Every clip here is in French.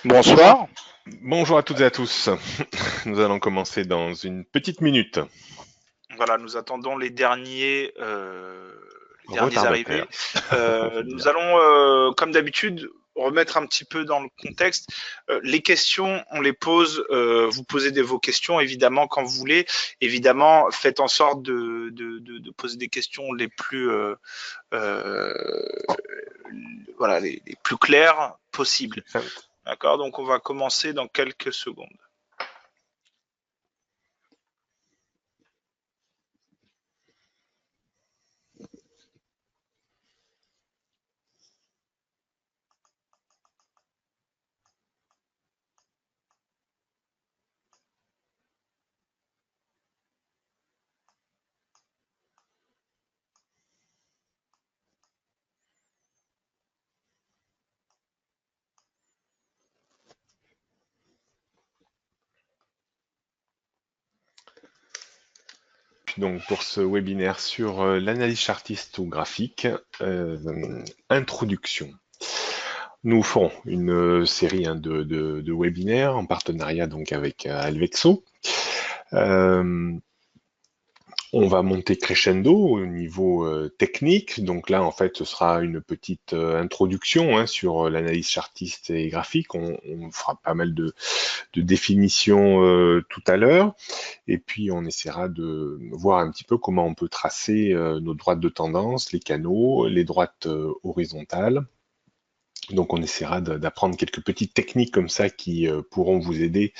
Bonjour, Bonsoir. bonjour à toutes et à tous. Nous allons commencer dans une petite minute. Voilà, nous attendons les derniers Retardataire. arrivés. C'est Nous bien. allons, comme d'habitude, remettre un petit peu dans le contexte. Les questions, on les pose. Vous posez vos questions, évidemment, quand vous voulez. Évidemment, faites en sorte de poser des questions les plus, euh, voilà, les plus claires possibles. Succincte. D'accord. Donc, on va commencer dans quelques secondes. Puis donc pour ce webinaire sur l'analyse chartiste-graphique, introduction. Nous ferons une série de webinaires en partenariat donc avec Alvexo. On va monter crescendo au niveau technique. Donc là, en fait, ce sera une petite introduction sur l'analyse chartiste et graphique. On fera pas mal de définitions tout à l'heure. Et puis, on essaiera de voir un petit peu comment on peut tracer nos droites de tendance, les canaux, les droites horizontales. Donc, on essaiera d'apprendre quelques petites techniques comme ça qui pourront vous aider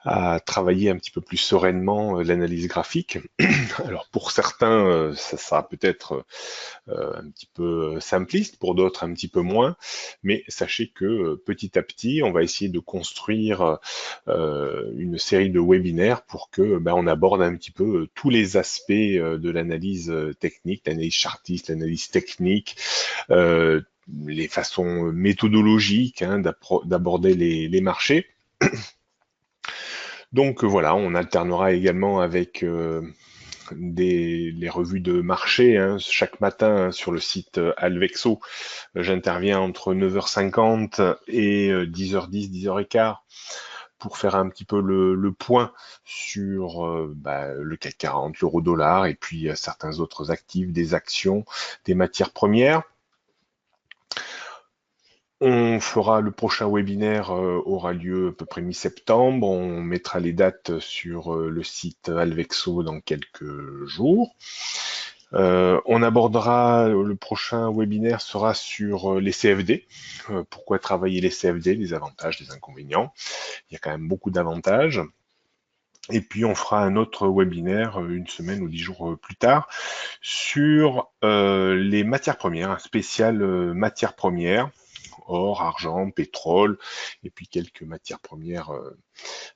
à travailler un petit peu plus sereinement l'analyse graphique. Alors pour certains, ça sera peut-être un petit peu simpliste, pour d'autres un petit peu moins, mais sachez que petit à petit, on va essayer de construire une série de webinaires pour que on aborde un petit peu tous les aspects de l'analyse technique, l'analyse chartiste, l'analyse technique, euh, les façons méthodologiques d'aborder les marchés. Donc voilà, on alternera également avec les revues de marché chaque matin sur le site Alvexo. J'interviens entre 9h50 et 10h10, 10h15 pour faire un petit peu le point sur le CAC 40, l'euro-dollar et puis certains autres actifs, des actions, des matières premières. On fera le prochain webinaire aura lieu à peu près mi-septembre. On mettra les dates sur le site Alvexo dans quelques jours. On abordera le prochain webinaire sera sur les CFD. Pourquoi travailler les CFD, les avantages, les inconvénients. Il y a quand même beaucoup d'avantages. Et puis on fera un autre webinaire une semaine ou 10 jours plus tard sur les matières premières, un spécial matières premières, or, argent, pétrole, et puis quelques matières premières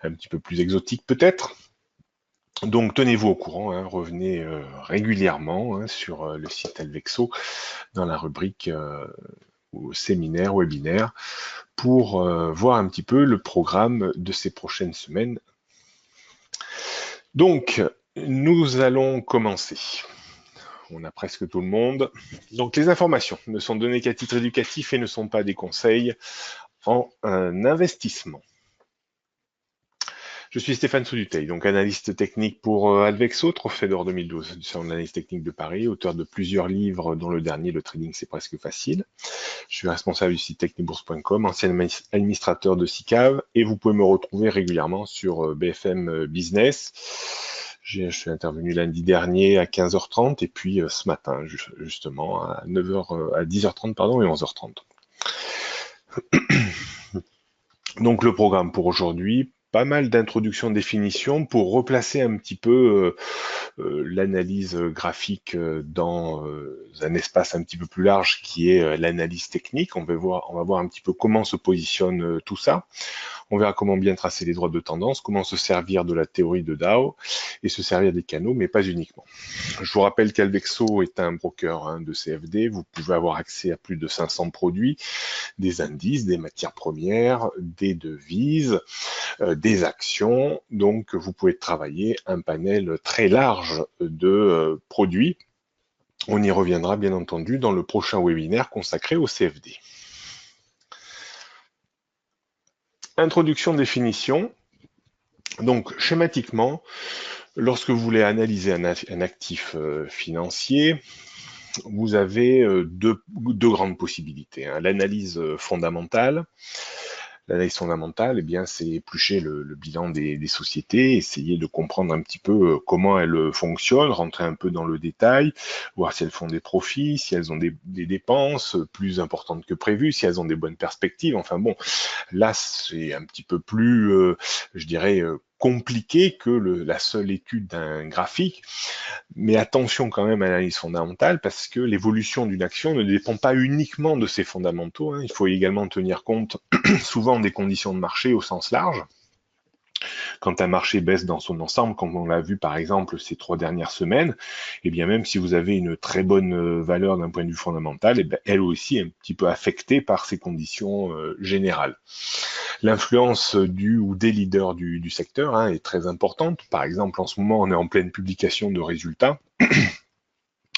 un petit peu plus exotiques peut-être. Donc tenez-vous au courant, revenez régulièrement sur le site Alvexo dans la rubrique au séminaire, webinaire, pour voir un petit peu le programme de ces prochaines semaines. Donc, nous allons commencer. On a presque tout le monde. Donc, les informations ne sont données qu'à titre éducatif et ne sont pas des conseils en investissement. Je suis Stéphane Souduteil, donc analyste technique pour Alvexo, trophée d'or 2012 du salon de l'analyse technique de Paris, auteur de plusieurs livres, dont le dernier, Le trading c'est presque facile. Je suis responsable du site technibourse.com, ancien administrateur de SICAV, et vous pouvez me retrouver régulièrement sur BFM Business. Je suis intervenu lundi dernier à 15h30 et puis ce matin justement à 9h, à 10h30 pardon et 11h30. Donc le programme pour aujourd'hui, pas mal d'introductions, définitions pour replacer un petit peu l'analyse graphique dans un espace un petit peu plus large qui est l'analyse technique. On va voir un petit peu comment se positionne tout ça. On verra comment bien tracer les droites de tendance, comment se servir de la théorie de Dow et se servir des canaux, mais pas uniquement. Je vous rappelle qu'Alvexo est un broker de CFD. Vous pouvez avoir accès à plus de 500 produits, des indices, des matières premières, des devises, des actions. Donc, vous pouvez travailler un panel très large de produits. On y reviendra bien entendu dans le prochain webinaire consacré au CFD. introduction, définition. Donc, schématiquement, lorsque vous voulez analyser un actif financier, vous avez deux grandes possibilités, hein. L'analyse fondamentale. L'analyse fondamentale, eh bien, c'est éplucher le bilan des sociétés, essayer de comprendre un petit peu comment elles fonctionnent, rentrer un peu dans le détail, voir si elles font des profits, si elles ont des dépenses plus importantes que prévues, si elles ont des bonnes perspectives. Enfin bon, là, c'est un petit peu plus, je dirais, compliqué que la seule étude d'un graphique. Mais attention quand même à l'analyse fondamentale parce que l'évolution d'une action ne dépend pas uniquement de ses fondamentaux, hein. Il faut également tenir compte souvent des conditions de marché au sens large. Quand un marché baisse dans son ensemble, comme on l'a vu par exemple ces 3 dernières semaines, et bien même si vous avez une très bonne valeur d'un point de vue fondamental, et bien elle aussi est un petit peu affectée par ces conditions générales. L'influence du ou des leaders du secteur, hein, est très importante. Par exemple, en ce moment, on est en pleine publication de résultats.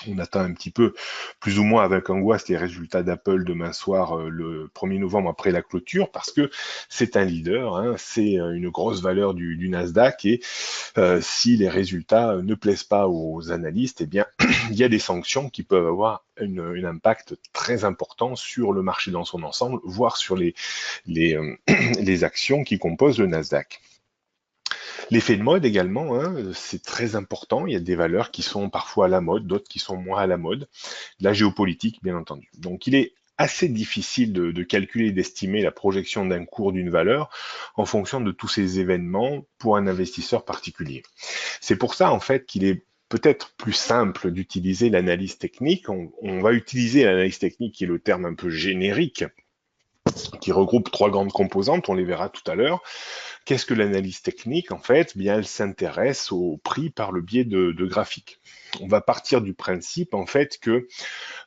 On attend un petit peu, plus ou moins avec angoisse, les résultats d'Apple demain soir, le 1er novembre après la clôture, parce que c'est un leader, hein, c'est une grosse valeur du Nasdaq, et si les résultats ne plaisent pas aux analystes, eh bien, il y a des sanctions qui peuvent avoir un impact très important sur le marché dans son ensemble, voire sur les actions qui composent le Nasdaq. L'effet de mode également, hein, c'est très important. Il y a des valeurs qui sont parfois à la mode, d'autres qui sont moins à la mode. La géopolitique, bien entendu. Donc il est assez difficile de calculer et d'estimer la projection d'un cours d'une valeur en fonction de tous ces événements pour un investisseur particulier. C'est pour ça en fait qu'il est peut-être plus simple d'utiliser l'analyse technique. On va utiliser l'analyse technique qui est le terme un peu générique qui regroupe 3 grandes composantes, on les verra tout à l'heure. Qu'est-ce que l'analyse technique? En fait, bien, elle s'intéresse au prix par le biais de graphiques. On va partir du principe, en fait, que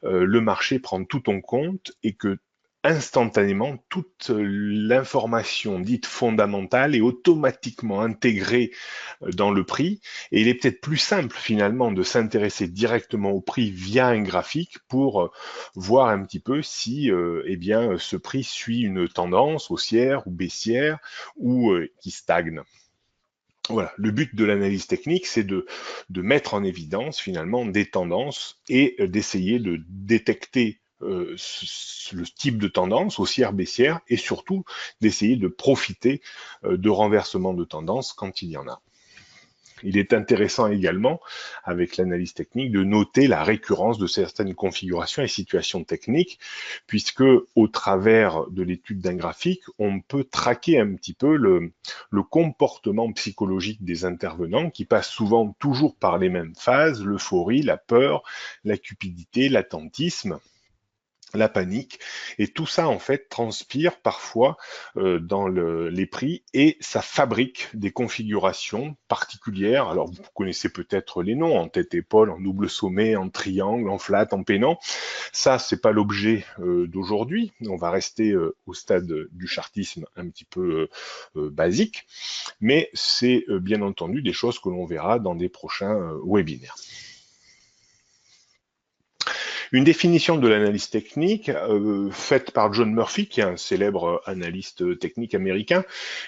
le marché prend tout en compte et que instantanément, toute l'information dite fondamentale est automatiquement intégrée dans le prix. Et il est peut-être plus simple finalement de s'intéresser directement au prix via un graphique pour voir un petit peu si eh bien, ce prix suit une tendance haussière ou baissière ou qui stagne. Voilà, le but de l'analyse technique, c'est de mettre en évidence finalement des tendances et d'essayer de détecter le type de tendance haussière, baissière, et surtout d'essayer de profiter de renversements de tendance quand il y en a. Il est intéressant également, avec l'analyse technique, de noter la récurrence de certaines configurations et situations techniques, puisque au travers de l'étude d'un graphique, on peut traquer un petit peu le comportement psychologique des intervenants, qui passent souvent toujours par les mêmes phases, l'euphorie, la peur, la cupidité, l'attentisme, la panique, et tout ça en fait transpire parfois dans les prix et ça fabrique des configurations particulières. Alors vous connaissez peut-être les noms, en tête-épaule, en double sommet, en triangle, en flat, en pennant. Ça, c'est pas l'objet d'aujourd'hui. On va rester au stade du chartisme un petit peu basique, mais c'est bien entendu des choses que l'on verra dans des prochains webinaires. Une définition de l'analyse technique faite par John Murphy, qui est un célèbre analyste technique américain,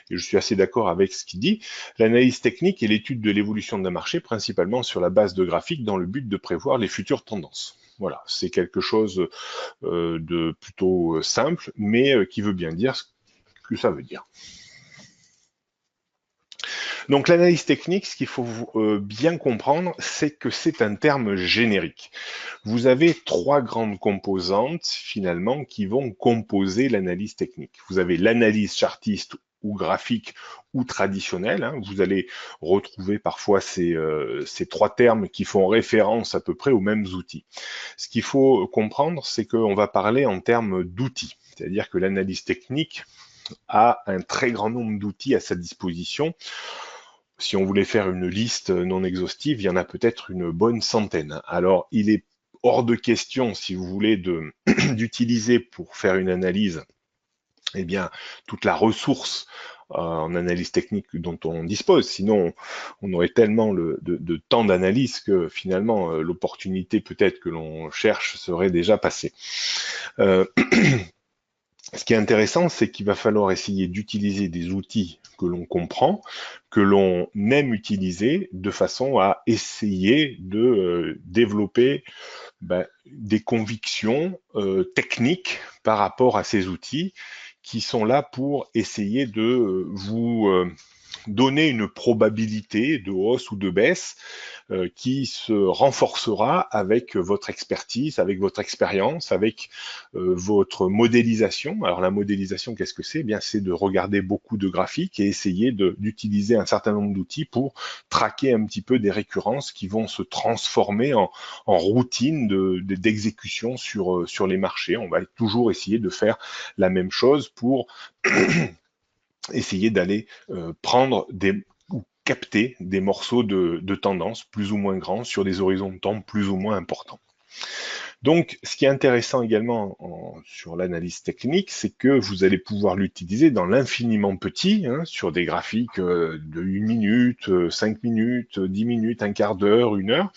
et je suis assez d'accord avec ce qu'il dit. L'analyse technique est l'étude de l'évolution d'un marché, principalement sur la base de graphiques, dans le but de prévoir les futures tendances. Voilà, c'est quelque chose de plutôt simple, mais qui veut bien dire ce que ça veut dire. Donc l'analyse technique, ce qu'il faut bien comprendre, c'est que c'est un terme générique. Vous avez 3 grandes composantes finalement qui vont composer l'analyse technique. Vous avez l'analyse chartiste ou graphique ou traditionnelle, hein. Vous allez retrouver parfois ces 3 termes qui font référence à peu près aux mêmes outils. Ce qu'il faut comprendre, c'est qu'on va parler en termes d'outils, c'est-à-dire que l'analyse technique a un très grand nombre d'outils à sa disposition. Si on voulait faire une liste non exhaustive, il y en a peut-être une bonne centaine. Alors, il est hors de question, si vous voulez, d'utiliser pour faire une analyse, eh bien, toute la ressource en analyse technique dont on dispose. Sinon, on aurait tellement de temps d'analyse que finalement, l'opportunité peut-être que l'on cherche serait déjà passée. Ce qui est intéressant, c'est qu'il va falloir essayer d'utiliser des outils que l'on comprend, que l'on aime utiliser, de façon à essayer de développer des convictions techniques par rapport à ces outils qui sont là pour essayer de vous donner une probabilité de hausse ou de baisse qui se renforcera avec votre expertise, avec votre expérience, avec votre modélisation. Alors la modélisation, qu'est-ce que c'est? Eh bien, c'est de regarder beaucoup de graphiques et essayer d'utiliser un certain nombre d'outils pour traquer un petit peu des récurrences qui vont se transformer en routine d'exécution sur les marchés. On va toujours essayer de faire la même chose pour essayer d'aller prendre ou capter des morceaux de tendance plus ou moins grands sur des horizons de temps plus ou moins importants. Donc, ce qui est intéressant également sur l'analyse technique, c'est que vous allez pouvoir l'utiliser dans l'infiniment petit, hein, sur des graphiques de 1 minute, 5 minutes, 10 minutes, un quart d'heure, 1 heure,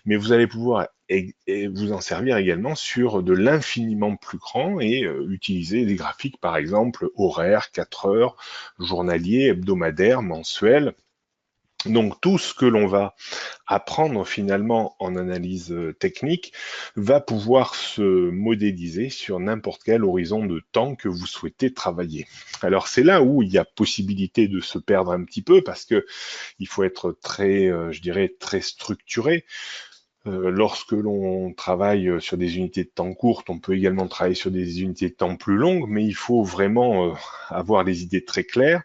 mais vous allez pouvoir et vous en servir également sur de l'infiniment plus grand et utiliser des graphiques, par exemple, horaires, 4 heures, journaliers, hebdomadaires, mensuels. Donc tout ce que l'on va apprendre finalement en analyse technique va pouvoir se modéliser sur n'importe quel horizon de temps que vous souhaitez travailler. Alors c'est là où il y a possibilité de se perdre un petit peu parce que il faut être très, je dirais, très structuré. Lorsque l'on travaille sur des unités de temps courtes, on peut également travailler sur des unités de temps plus longues, mais il faut vraiment avoir les idées très claires,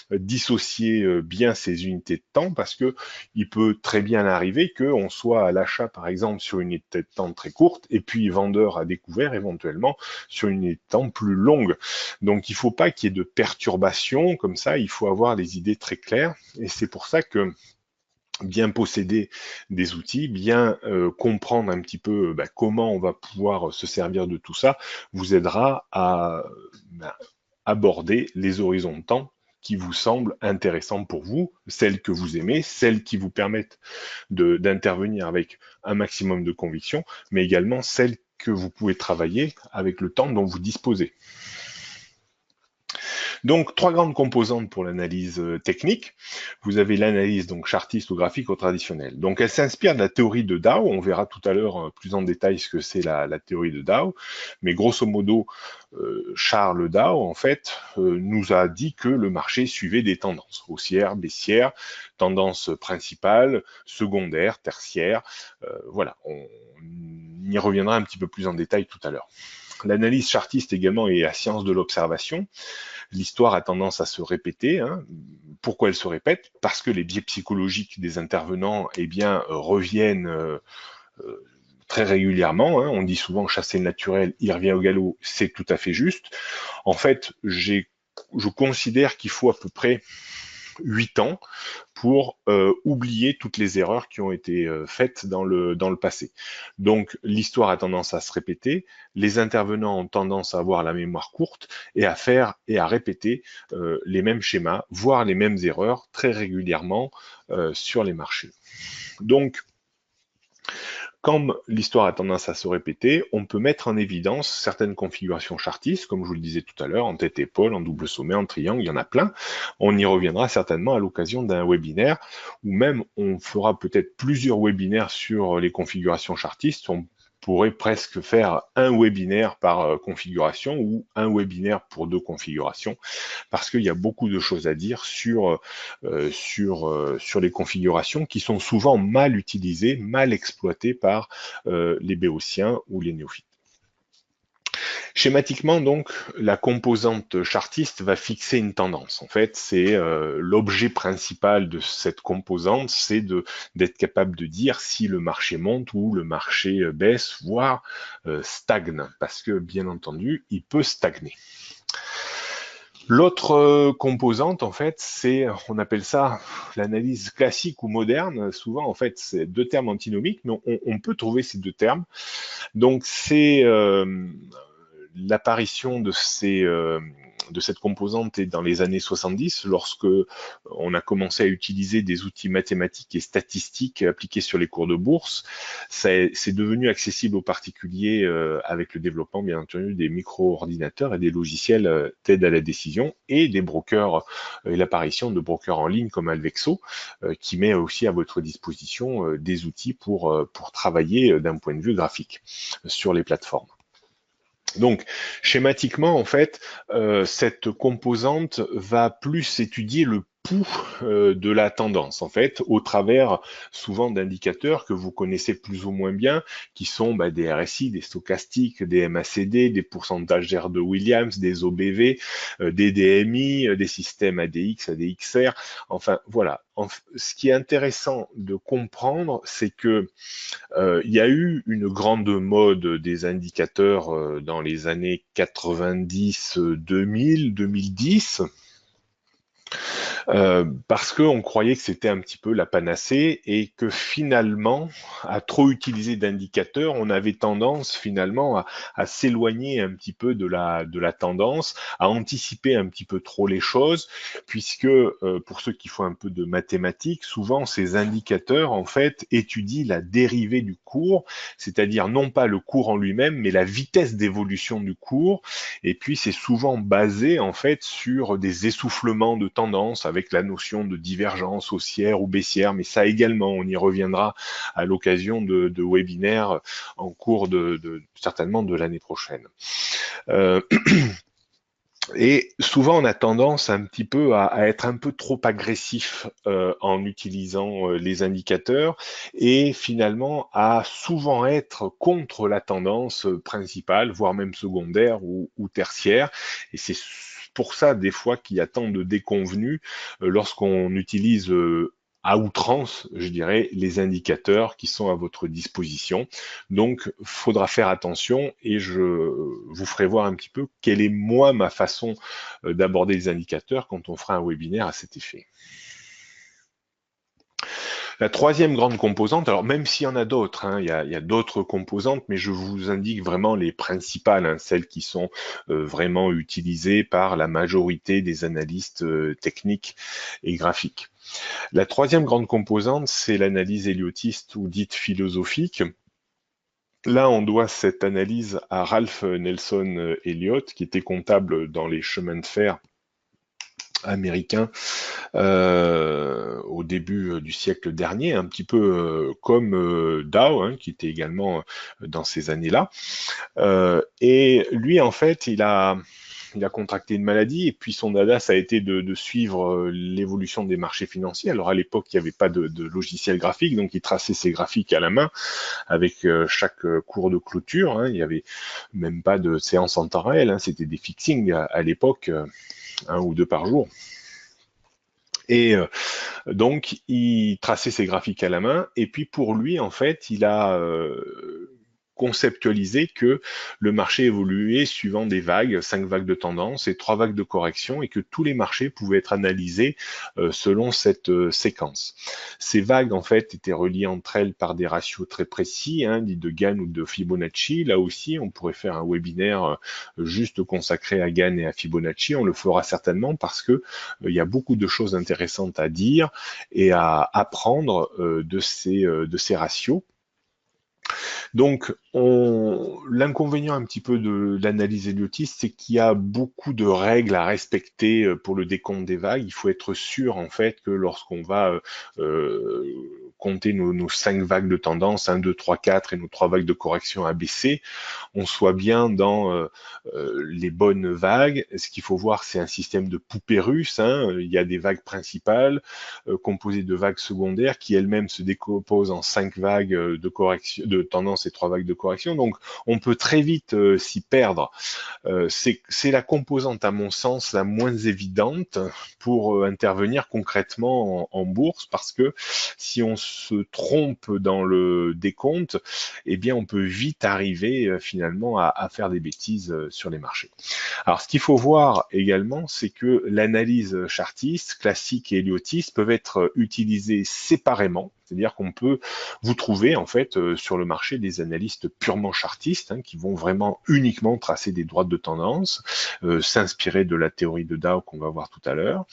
dissocier bien ces unités de temps, parce que il peut très bien arriver qu'on soit à l'achat, par exemple, sur une unité de temps très courte, et puis vendeur à découvert éventuellement sur une unité de temps plus longue. Donc il ne faut pas qu'il y ait de perturbations comme ça, il faut avoir les idées très claires, et c'est pour ça que bien posséder des outils, bien comprendre un petit peu comment on va pouvoir se servir de tout ça, vous aidera à aborder les horizons de temps qui vous semblent intéressants pour vous, celles que vous aimez, celles qui vous permettent d'intervenir avec un maximum de conviction, mais également celles que vous pouvez travailler avec le temps dont vous disposez. Donc, trois grandes composantes pour l'analyse technique. Vous avez l'analyse donc chartiste ou graphique au traditionnel. Donc, elle s'inspire de la théorie de Dow. On verra tout à l'heure plus en détail ce que c'est la théorie de Dow. Mais grosso modo, Charles Dow, en fait, nous a dit que le marché suivait des tendances haussières, baissières, tendances principales, secondaires, tertiaires. Voilà, on y reviendra un petit peu plus en détail tout à l'heure. L'analyse chartiste également est la science de l'observation. L'histoire a tendance à se répéter. Hein. Pourquoi elle se répète? Parce que les biais psychologiques des intervenants reviennent très régulièrement. Hein. On dit souvent chasser le naturel, il revient au galop, c'est tout à fait juste. En fait, je considère qu'il faut à peu près 8 ans pour oublier toutes les erreurs qui ont été faites dans le passé. Donc l'histoire a tendance à se répéter, les intervenants ont tendance à avoir la mémoire courte et à faire et à répéter les mêmes schémas, voire les mêmes erreurs très régulièrement sur les marchés. Donc comme l'histoire a tendance à se répéter, on peut mettre en évidence certaines configurations chartistes, comme je vous le disais tout à l'heure, en tête-épaule, en double sommet, en triangle, il y en a plein. On y reviendra certainement à l'occasion d'un webinaire, ou même on fera peut-être plusieurs webinaires sur les configurations chartistes. On pourrait presque faire un webinaire par configuration ou un webinaire pour 2 configurations, parce qu'il y a beaucoup de choses à dire sur les configurations qui sont souvent mal utilisées, mal exploitées par les béotiens ou les néophytes. Schématiquement, donc, la composante chartiste va fixer une tendance. En fait, c'est l'objet principal de cette composante, c'est d'être capable de dire si le marché monte ou le marché baisse, voire stagne, parce que, bien entendu, il peut stagner. L'autre composante, en fait, on appelle ça l'analyse classique ou moderne. Souvent, en fait, c'est 2 termes antinomiques, mais on peut trouver ces 2 termes. Donc, c'est l'apparition de ces de cette composante est dans les années 70, lorsque on a commencé à utiliser des outils mathématiques et statistiques appliqués sur les cours de bourse. C'est devenu accessible aux particuliers avec le développement, bien entendu, des micro-ordinateurs et des logiciels d'aide à la décision et des brokers et l'apparition de brokers en ligne comme Alvexo, qui met aussi à votre disposition des outils pour travailler d'un point de vue graphique sur les plateformes. Donc, schématiquement, en fait, cette composante va plus étudier le pouls de la tendance, en fait, au travers souvent d'indicateurs que vous connaissez plus ou moins bien, qui sont des RSI, des stochastiques, des MACD, des pourcentages d'air de Williams, des OBV, des DMI, des systèmes ADX, ADXR, enfin voilà. Ce qui est intéressant de comprendre, c'est que il y a eu une grande mode des indicateurs dans les années 90, 2000, 2010. Parce qu'on croyait que c'était un petit peu la panacée et que finalement, à trop utiliser d'indicateurs, on avait tendance finalement à s'éloigner un petit peu de la tendance, à anticiper un petit peu trop les choses, puisque pour ceux qui font un peu de mathématiques, souvent ces indicateurs en fait étudient la dérivée du cours, c'est-à-dire non pas le cours en lui-même, mais la vitesse d'évolution du cours, et puis c'est souvent basé en fait sur des essoufflements de tendance avec la notion de divergence haussière ou baissière, mais ça également, on y reviendra à l'occasion de webinaires en cours certainement de l'année prochaine. Et souvent, on a tendance un petit peu à être un peu trop agressif en utilisant les indicateurs et finalement à souvent être contre la tendance principale, voire même secondaire ou tertiaire. Et c'est pour ça, des fois, qu'il y a tant de déconvenues lorsqu'on utilise à outrance, je dirais, les indicateurs qui sont à votre disposition. Donc, faudra faire attention et je vous ferai voir un petit peu quelle est, moi, ma façon d'aborder les indicateurs quand on fera un webinaire à cet effet. La troisième grande composante, alors même s'il y en a d'autres, hein, il y a d'autres composantes, mais je vous indique vraiment les principales, hein, celles qui sont vraiment utilisées par la majorité des analystes techniques et graphiques. La troisième grande composante, c'est l'analyse héliotiste ou dite philosophique. Là, on doit cette analyse à Ralph Nelson Elliott, qui était comptable dans les chemins de fer américains au début du siècle dernier, un petit peu comme Dow, hein, qui était également dans ces années-là. Et lui, en fait, il a contracté une maladie et puis son dada, ça a été de suivre l'évolution des marchés financiers. Alors à l'époque, il n'y avait pas de logiciel graphique, donc il traçait ses graphiques à la main avec chaque cours de clôture. Hein. Il n'y avait même pas de séance en temps réel, hein. C'était des fixings à l'époque, 1 ou 2 par jour. Et donc, il traçait ses graphiques à la main, et puis pour lui, en fait, il a conceptualisé que le marché évoluait suivant des vagues, 5 vagues de tendance et 3 vagues de correction, et que tous les marchés pouvaient être analysés selon cette séquence. Ces vagues, en fait, étaient reliées entre elles par des ratios très précis, hein, dits de Gann ou de Fibonacci. Là aussi, on pourrait faire un webinaire juste consacré à Gann et à Fibonacci. On le fera certainement parce que il y a beaucoup de choses intéressantes à dire et à apprendre de ces ratios. Donc, l'inconvénient un petit peu de l'analyse héliotiste, c'est qu'il y a beaucoup de règles à respecter pour le décompte des vagues. Il faut être sûr, en fait, que lorsqu'on va compter nos 5 vagues de tendance, 1, 2, 3, 4, et nos 3 vagues de correction ABC, on soit bien dans les bonnes vagues. Ce qu'il faut voir, c'est un système de poupée russe. Hein. Il y a des vagues principales composées de vagues secondaires qui elles-mêmes se décomposent en 5 vagues de correction, de tendance et 3 vagues de correction. Donc, on peut très vite s'y perdre. C'est la composante, à mon sens, la moins évidente pour intervenir concrètement en bourse, parce que si on se trompe dans le décompte, eh bien, on peut vite arriver finalement à faire des bêtises sur les marchés. Alors, ce qu'il faut voir également, c'est que l'analyse chartiste, classique et héliotiste peuvent être utilisées séparément C'est-à-dire qu'on peut vous trouver en fait sur le marché des analystes purement chartistes qui vont vraiment uniquement tracer des droites de tendance, s'inspirer de la théorie de Dow qu'on va voir tout à l'heure.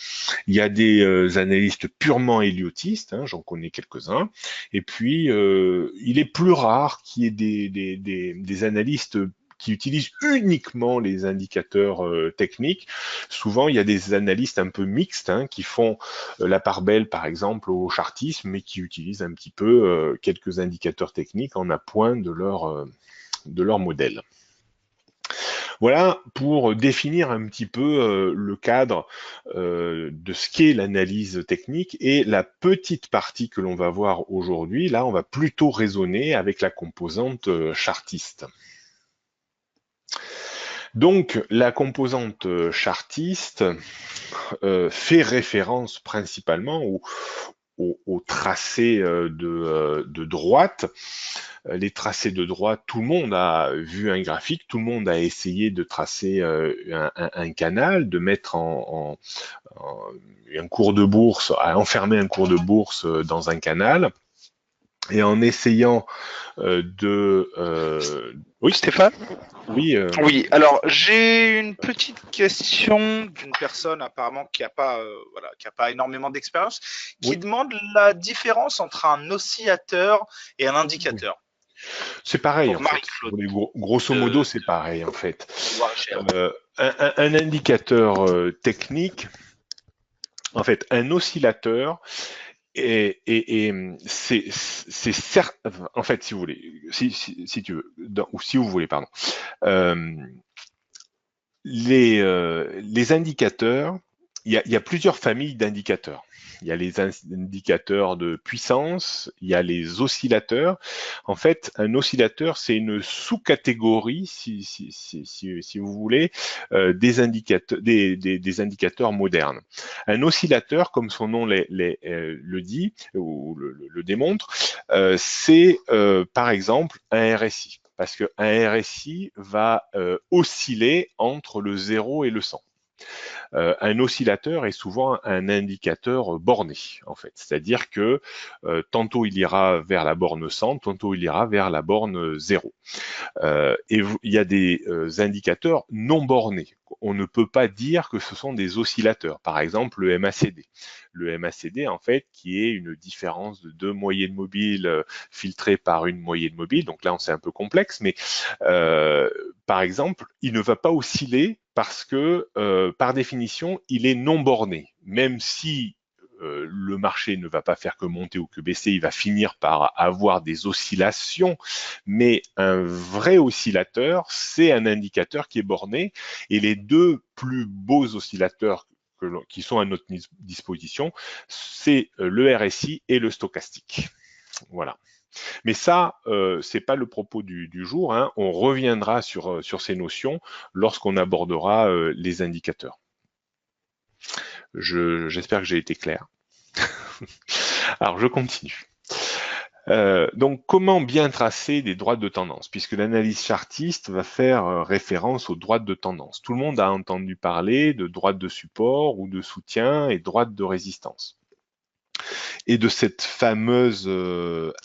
Il y a des analystes purement héliotistes, j'en connais quelques-uns, et puis il est plus rare qu'il y ait des analystes qui utilisent uniquement les indicateurs techniques. Souvent, il y a des analystes un peu mixtes qui font la part belle, par exemple, au chartisme, mais qui utilisent un petit peu quelques indicateurs techniques en appoint de leur modèle. Voilà pour définir un petit peu le cadre de ce qu'est l'analyse technique et la petite partie que l'on va voir aujourd'hui. Là, on va plutôt raisonner avec la composante chartiste. Donc, la composante chartiste fait référence principalement au tracé de droite. Les tracés de droite, tout le monde a vu un graphique, tout le monde a essayé de tracer un canal, de mettre un cours de bourse, à enfermer un cours de bourse dans un canal. Et en essayant Oui, Stéphane? Oui. Oui, alors j'ai une petite question d'une personne apparemment qui n'a pas, voilà, qui a pas énormément d'expérience, qui Oui. demande la différence entre un oscillateur et un Oui. indicateur. C'est pareil Donc en fait. Marie-Claude Grosso modo, c'est pareil en fait. Loire-et-Cher. Un indicateur technique, en fait, un oscillateur, et c'est certes, en fait, si vous voulez, si tu veux, ou si vous voulez, pardon, euh, les indicateurs, il y a plusieurs familles d'indicateurs. Il y a les indicateurs de puissance, il y a les oscillateurs. En fait, un oscillateur, c'est une sous-catégorie, si vous voulez, des indicateurs modernes. Un oscillateur, comme son nom le dit ou le démontre, c'est par exemple un RSI. Parce qu'un RSI va osciller entre le 0 et le 100. Un oscillateur est souvent un indicateur borné, en fait. C'est-à-dire que tantôt il ira vers la borne 100, tantôt il ira vers la borne 0. Et il y a des indicateurs non bornés. On ne peut pas dire que ce sont des oscillateurs. Par exemple, le MACD. Le MACD, en fait, qui est une différence de deux moyennes mobiles filtrées par une moyenne mobile. Donc là, c'est un peu complexe, mais par exemple, il ne va pas osciller parce que, par définition, il est non borné. Même si le marché ne va pas faire que monter ou que baisser, il va finir par avoir des oscillations, mais un vrai oscillateur, c'est un indicateur qui est borné, et les deux plus beaux oscillateurs qui sont à notre disposition, c'est le RSI et le stochastique. Voilà. Mais ça, c'est pas le propos du jour. On reviendra sur ces notions lorsqu'on abordera les indicateurs. J'espère que j'ai été clair. Alors, je continue. Donc, comment bien tracer des droites de tendance, puisque l'analyse chartiste va faire référence aux droites de tendance. Tout le monde a entendu parler de droites de support ou de soutien et droites de résistance. Et de cette fameuse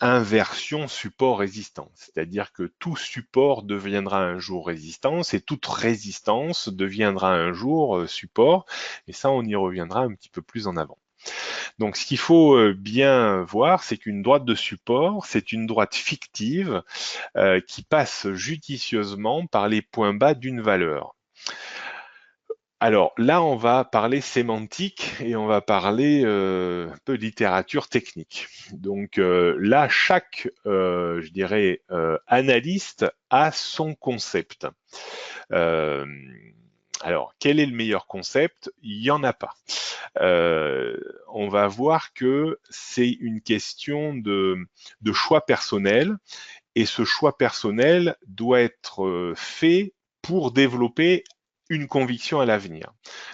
inversion support-résistance, c'est-à-dire que tout support deviendra un jour résistance et toute résistance deviendra un jour support, et ça on y reviendra un petit peu plus en avant. Donc ce qu'il faut bien voir, c'est qu'une droite de support, c'est une droite fictive qui passe judicieusement par les points bas d'une valeur. Alors là, on va parler sémantique et on va parler un peu de littérature technique. Donc là, chaque, je dirais, analyste a son concept. Alors, quel est le meilleur concept? Il n'y en a pas. On va voir que c'est une question de choix personnel, et ce choix personnel doit être fait pour développer une conviction à l'avenir.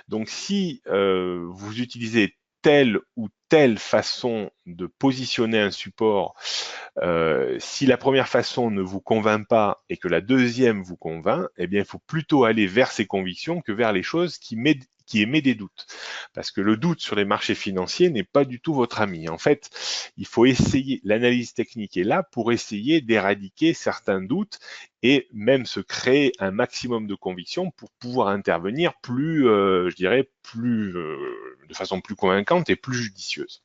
Donc si vous utilisez telle ou telle façon de positionner un support, si la première façon ne vous convainc pas et que la deuxième vous convainc, eh bien il faut plutôt aller vers ces convictions que vers les choses qui qui émet des doutes. Parce que le doute sur les marchés financiers n'est pas du tout votre ami. En fait, il faut essayer, l'analyse technique est là pour essayer d'éradiquer certains doutes et même se créer un maximum de conviction pour pouvoir intervenir plus, je dirais, de façon plus convaincante et plus judicieuse.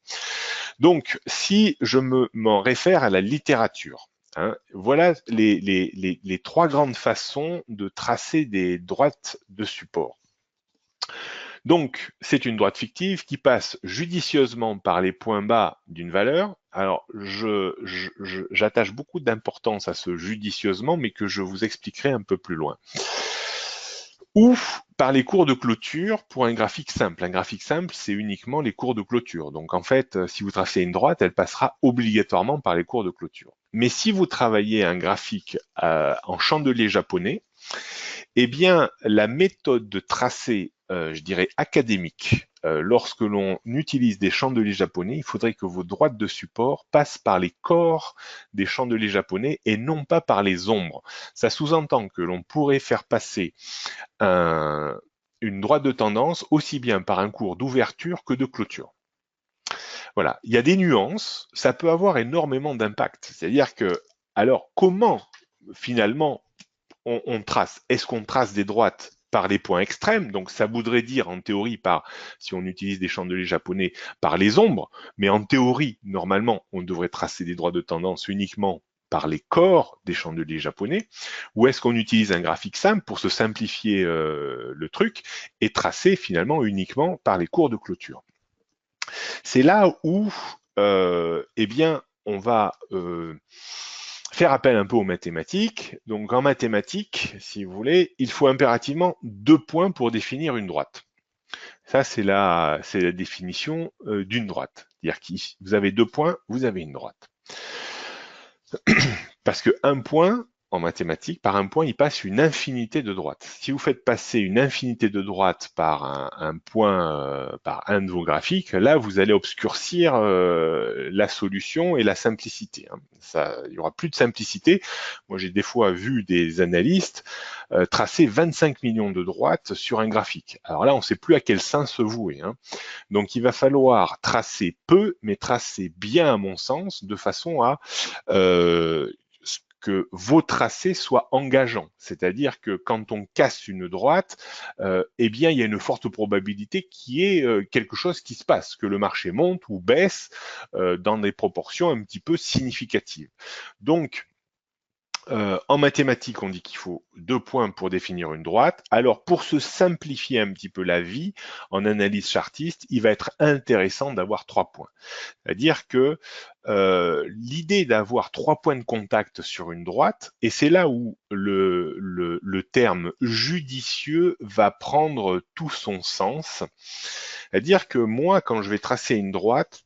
Donc, si je m'en réfère à la littérature, hein, voilà les trois grandes façons de tracer des droites de support. Donc, c'est une droite fictive qui passe judicieusement par les points bas d'une valeur. Alors, j'attache beaucoup d'importance à ce judicieusement, mais que je vous expliquerai un peu plus loin. Ou par les cours de clôture pour un graphique simple. Un graphique simple, c'est uniquement les cours de clôture. Donc en fait, si vous tracez une droite, elle passera obligatoirement par les cours de clôture. Mais si vous travaillez un graphique en chandelier japonais, eh bien, la méthode de tracé, je dirais, académique, lorsque l'on utilise des chandeliers japonais, il faudrait que vos droites de support passent par les corps des chandeliers japonais et non pas par les ombres. Ça sous-entend que l'on pourrait faire passer une droite de tendance aussi bien par un cours d'ouverture que de clôture. Voilà, il y a des nuances, ça peut avoir énormément d'impact. C'est-à-dire que, alors, comment finalement on trace? Est-ce qu'on trace des droites par les points extrêmes? Donc ça voudrait dire en théorie par, si on utilise des chandeliers japonais, par les ombres, mais en théorie, normalement, on devrait tracer des droites de tendance uniquement par les corps des chandeliers japonais, ou est-ce qu'on utilise un graphique simple pour se simplifier le truc et tracer finalement uniquement par les cours de clôture? C'est là où, eh bien, on va faire appel un peu aux mathématiques. Donc en mathématiques, si vous voulez, il faut impérativement 2 points pour définir une droite. Ça, c'est la définition d'une droite. C'est-à-dire que vous avez 2 points, vous avez une droite. Parce que un point, en mathématiques, par un point, il passe une infinité de droites. Si vous faites passer une infinité de droites par un point, par un de vos graphiques, là, vous allez obscurcir la solution et la simplicité. Hein. Il n'y aura plus de simplicité. Moi, j'ai des fois vu des analystes tracer 25 millions de droites sur un graphique. Alors là, on ne sait plus à quel sein se vouer. Hein. Donc, il va falloir tracer peu, mais tracer bien, à mon sens, de façon à que vos tracés soient engageants. C'est-à-dire que quand on casse une droite, eh bien, il y a une forte probabilité qu'il y ait quelque chose qui se passe, que le marché monte ou baisse dans des proportions un petit peu significatives. Donc, en mathématiques, on dit qu'il faut 2 points pour définir une droite. Alors, pour se simplifier un petit peu la vie, en analyse chartiste, il va être intéressant d'avoir 3 points. C'est-à-dire que l'idée d'avoir 3 points de contact sur une droite, et c'est là où le terme judicieux va prendre tout son sens. C'est-à-dire que moi, quand je vais tracer une droite,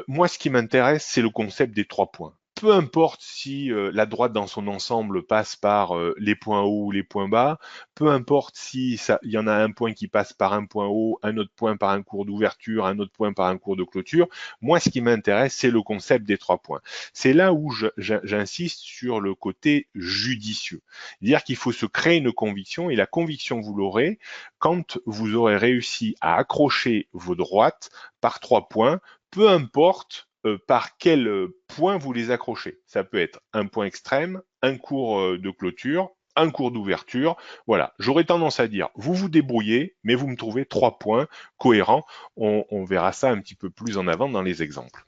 moi, ce qui m'intéresse, c'est le concept des 3 points. Peu importe si la droite dans son ensemble passe par les points hauts ou les points bas, peu importe si il y en a un point qui passe par un point haut, un autre point par un cours d'ouverture, un autre point par un cours de clôture. Moi, ce qui m'intéresse, c'est le concept des 3 points. C'est là où j'insiste sur le côté judicieux. C'est-à-dire qu'il faut se créer une conviction, et la conviction, vous l'aurez quand vous aurez réussi à accrocher vos droites par 3 points, peu importe par quel point vous les accrochez. Ça peut être un point extrême, un cours de clôture, un cours d'ouverture. Voilà, j'aurais tendance à dire, vous vous débrouillez, mais vous me trouvez 3 points cohérents. On verra ça un petit peu plus en avant dans les exemples.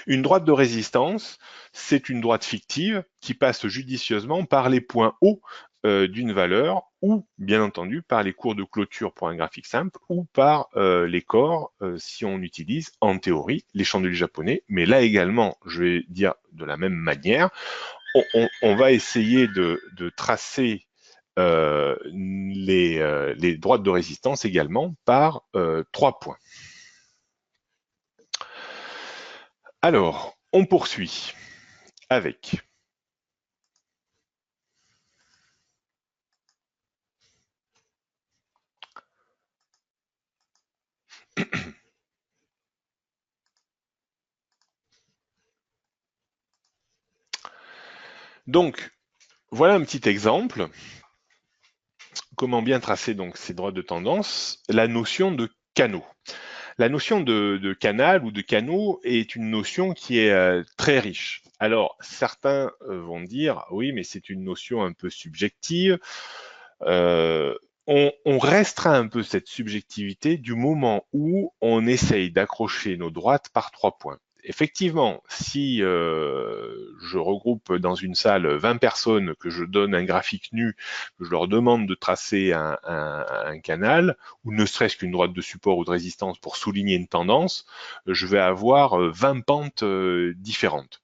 Une droite de résistance, c'est une droite fictive qui passe judicieusement par les points hauts d'une valeur ou, bien entendu, par les cours de clôture pour un graphique simple ou par les corps si on utilise, en théorie, les chandeliers japonais. Mais là également, je vais dire de la même manière, on va essayer de tracer les droites de résistance également par 3 points. Alors, on poursuit avec donc, voilà un petit exemple comment bien tracer donc ces droites de tendance? La notion de canaux. La notion de canal ou de canaux est une notion qui est très riche. Alors, certains vont dire, oui, mais c'est une notion un peu subjective. Euh, on restreint un peu cette subjectivité du moment où on essaye d'accrocher nos droites par 3 points. Effectivement, si je regroupe dans une salle 20 personnes, que je donne un graphique nu, que je leur demande de tracer un canal, ou ne serait-ce qu'une droite de support ou de résistance pour souligner une tendance, je vais avoir 20 pentes différentes.